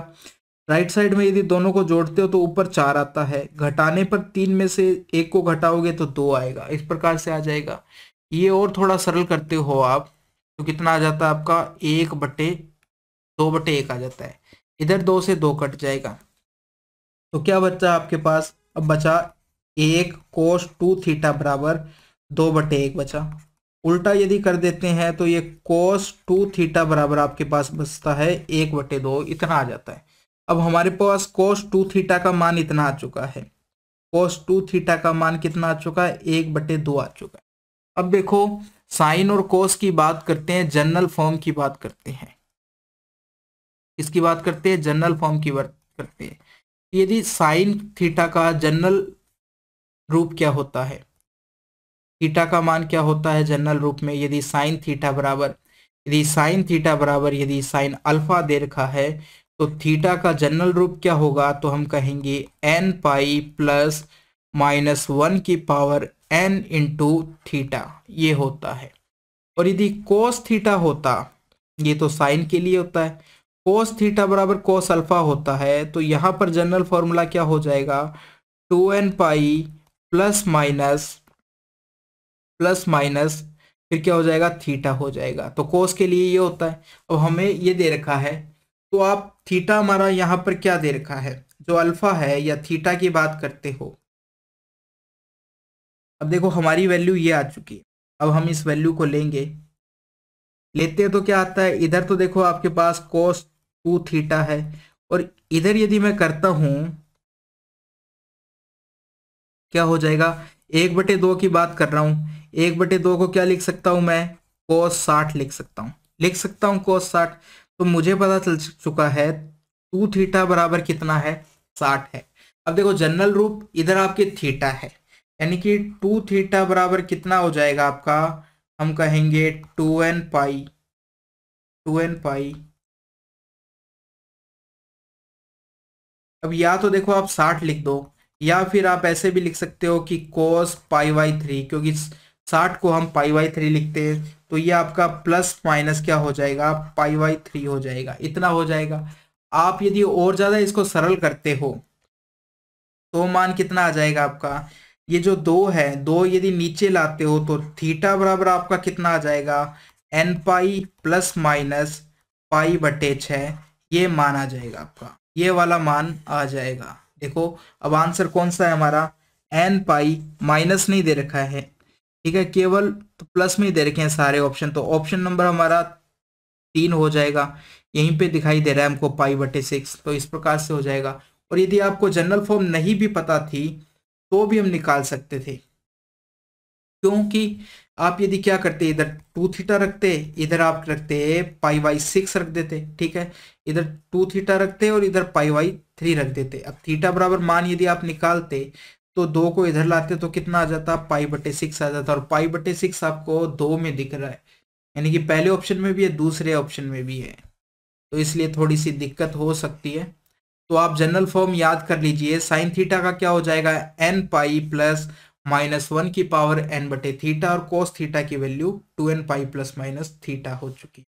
राइट साइड में यदि दोनों को जोड़ते हो तो ऊपर 4 आता है, घटाने पर 3 में से 1 को घटाओगे तो 2 आएगा, इस प्रकार से आ जाएगा। ये और थोड़ा सरल करते हो आप तो कितना आ जाता है आपका, 1/2/1 आ जाता है। इधर 2 से 2 कट जाएगा, तो क्या बचा आपके पास, अब बचा 1 cos 2 थीटा बराबर 2/1 बचा। उल्टा यदि कर देते हैं तो ये cos 2 थीटा बराबर आपके पास बचता है 1/2, इतना आ जाता है। अब हमारे पास cos 2 थीटा का मान इतना आ चुका है, cos 2 थीटा का मान कितना आ चुका है, 1/2 आ चुका है। अब देखो साइन और कोस की बात करते हैं, जनरल फॉर्म की बात करते हैं। इसकी बात करते हैं, जनरल फॉर्म की बात करते हैं। यदि साइन थीटा का जनरल रूप क्या होता है, थीटा का मान क्या होता है जनरल रूप में, यदि साइन थीटा बराबर, यदि साइन अल्फा दे रखा है तो थीटा का जनरल रूप क्या होगा, तो हम कहेंगे n पाई प्लस -1 की पावर n इंटू थीटा, ये होता है। और यदि कोस थीटा होता, ये तो साइन के लिए होता है, कोस थीटा बराबर कोस अल्फा होता है, तो यहाँ पर जनरल फॉर्मूला क्या हो जाएगा, 2n पाई प्लस माइनस फिर क्या हो जाएगा, थीटा हो जाएगा। तो कोस के लिए ये होता है। अब हमें ये दे रखा है, तो आप थीटा हमारा यहाँ पर क्या दे रखा है, जो अल्फा है या थीटा की बात करते हो। अब देखो हमारी वैल्यू ये आ चुकी है, अब हम इस वैल्यू को लेते हैं तो क्या आता है, इधर तो देखो आपके पास cos 2 थीटा है, और इधर यदि मैं करता हूं क्या हो जाएगा, 1/2 की बात कर रहा हूं, 1/2 को क्या लिख सकता हूं मैं, cos 60 लिख सकता हूं cos 60। तो मुझे पता चल चुका है 2 थीटा बराबर कितना है, 60 है। अब देखो जनरल रूप इधर आपके थीटा है, यानी कि 2 थीटा बराबर कितना हो जाएगा आपका, हम कहेंगे 2n पाई। अब या तो देखो आप 60 लिख दो, या फिर आप ऐसे भी लिख सकते हो कि cos π/3, क्योंकि 60 को हम π/3 लिखते हैं, तो ये आपका प्लस माइनस क्या हो जाएगा, π/3 हो जाएगा, इतना हो जाएगा। आप यदि और ज्यादा इसको सरल करते हो तो मान कितना आ जाएगा आपका, ये जो 2 है, 2 यदि नीचे लाते हो तो थीटा बराबर आपका कितना आ जाएगा, n पाई प्लस माइनस π/6, ये मान आ जाएगा आपका, ये वाला मान आ जाएगा। देखो अब आंसर कौन सा है हमारा, n पाई, माइनस नहीं दे रखा है, ठीक है, केवल तो प्लस में ही दे रखे हैं सारे ऑप्शन, तो ऑप्शन नंबर हमारा 3 हो जाएगा। यहीं पे दिखाई दे रहा है हमको π/6, तो इस प्रकार से हो जाएगा। और यदि आपको जनरल फॉर्म नहीं भी पता थी तो भी हम निकाल सकते थे, क्योंकि आप यदि क्या करते, इधर 2 थीटा रखते, इधर आप रखते π/6 रख देते, ठीक है, इधर 2 थीटा रखते और इधर π/3 रख देते। अब थीटा बराबर मान यदि आप निकालते तो 2 को इधर लाते तो कितना आ जाता, π/6 आ जाता, और π/6 आपको 2 में दिख रहा है, यानी कि पहले ऑप्शन में भी है, दूसरे ऑप्शन में भी है, तो इसलिए थोड़ी सी दिक्कत हो सकती है। तो आप जनरल फॉर्म याद कर लीजिए, साइन थीटा का क्या हो जाएगा, n पाई प्लस -1 की पावर n/थीटा, और कोस थीटा की value 2n pi plus minus theta हो चुकी।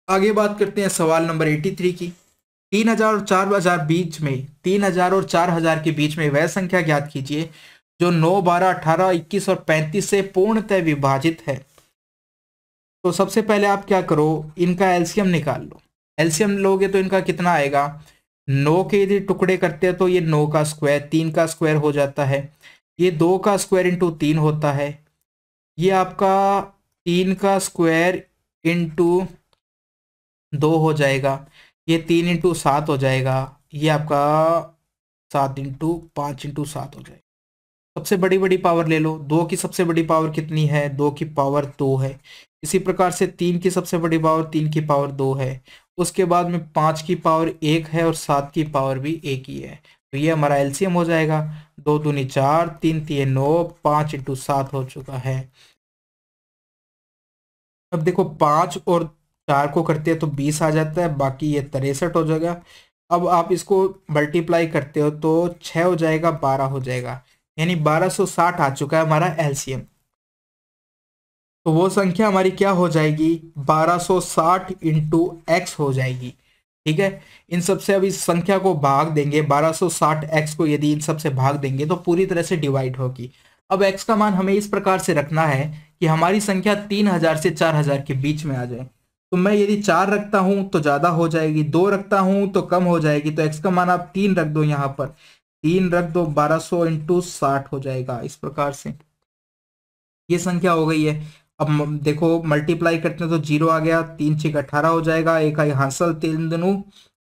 आगे बात करते हैं सवाल नंबर 83 की। 3000 और 4000 बीच में, 3000 और 4000 के बीच में वह संख्या ज्ञात कीजिए जो 9, 12, 18, 21 और 35 से पूर्णतः विभाजित है। तो सबसे पहले आप क्या करो, इनका एलसीएम निकाल लो। एलसीएम लोगे तो इनका कितना आएगा, 9 के यदि टुकड़े करते हैं तो ये 9 का स्क्वायर, 3 का स्क्वायर हो जाता है, ये 2 का स्क्वायर इंटू 3 होता है, ये आपका 3 का स्क्वायर इंटू 2 हो जाएगा, ये 3 इंटू 7 हो जाएगा, ये आपका 7 इंटू 5 इंटू 7 हो जाएगा। सबसे बड़ी बड़ी पावर ले लो, 2 की सबसे बड़ी पावर कितनी है, 2 की पावर 2 है। इसी प्रकार से 3 की सबसे बड़ी पावर 3 की पावर 2 है। उसके बाद में 5 की पावर 1 है और 7 की पावर भी 1 ही है, तो ये हमारा एलसीएम हो जाएगा, 2 दूनी 4, 3 3 9, 5 इंटू 7 हो चुका है। अब देखो 5 और 4 को करते हैं तो 20 आ जाता है, बाकी ये 63 हो जाएगा। अब आप इसको मल्टीप्लाई करते हो तो 6 हो जाएगा, 12 हो जाएगा, यानी 1260 आ चुका है हमारा एलसीएम। तो वो संख्या हमारी क्या हो जाएगी, 1260 इंटू एक्स हो जाएगी। ठीक है, इन सब से अब इस संख्या को भाग देंगे, 1260 एक्स को यदि इन सब से भाग देंगे तो पूरी तरह से डिवाइड होगी। अब एक्स का मान हमें इस प्रकार से रखना है कि हमारी संख्या 3000 से 4000 के बीच में आ जाए। तो मैं यदि 4 रखता हूं तो ज्यादा हो जाएगी, 2 रखता हूं तो कम हो जाएगी, तो एक्स का मान आप 3 रख दो, यहाँ पर 3 रख दो, 1200 इंटू 60 हो जाएगा। इस प्रकार से ये संख्या हो गई है। अब देखो मल्टीप्लाई करते हैं तो 0 आ गया, 3 6 18 हो जाएगा, एक आई हासिल, 3 दूनू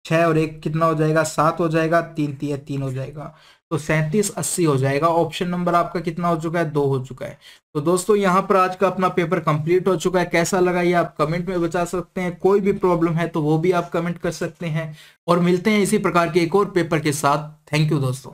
6 और 1 कितना हो जाएगा, 7 हो जाएगा, 3 3 3 हो जाएगा, तो 3780 हो जाएगा। ऑप्शन नंबर आपका कितना हो चुका है, 2 हो चुका है। तो दोस्तों यहाँ पर आज का अपना पेपर कंप्लीट हो चुका है। कैसा लगा ये आप कमेंट में बता सकते हैं, कोई भी प्रॉब्लम है तो वो भी आप कमेंट कर सकते हैं, और मिलते हैं इसी प्रकार के एक और पेपर के साथ। थैंक यू दोस्तों।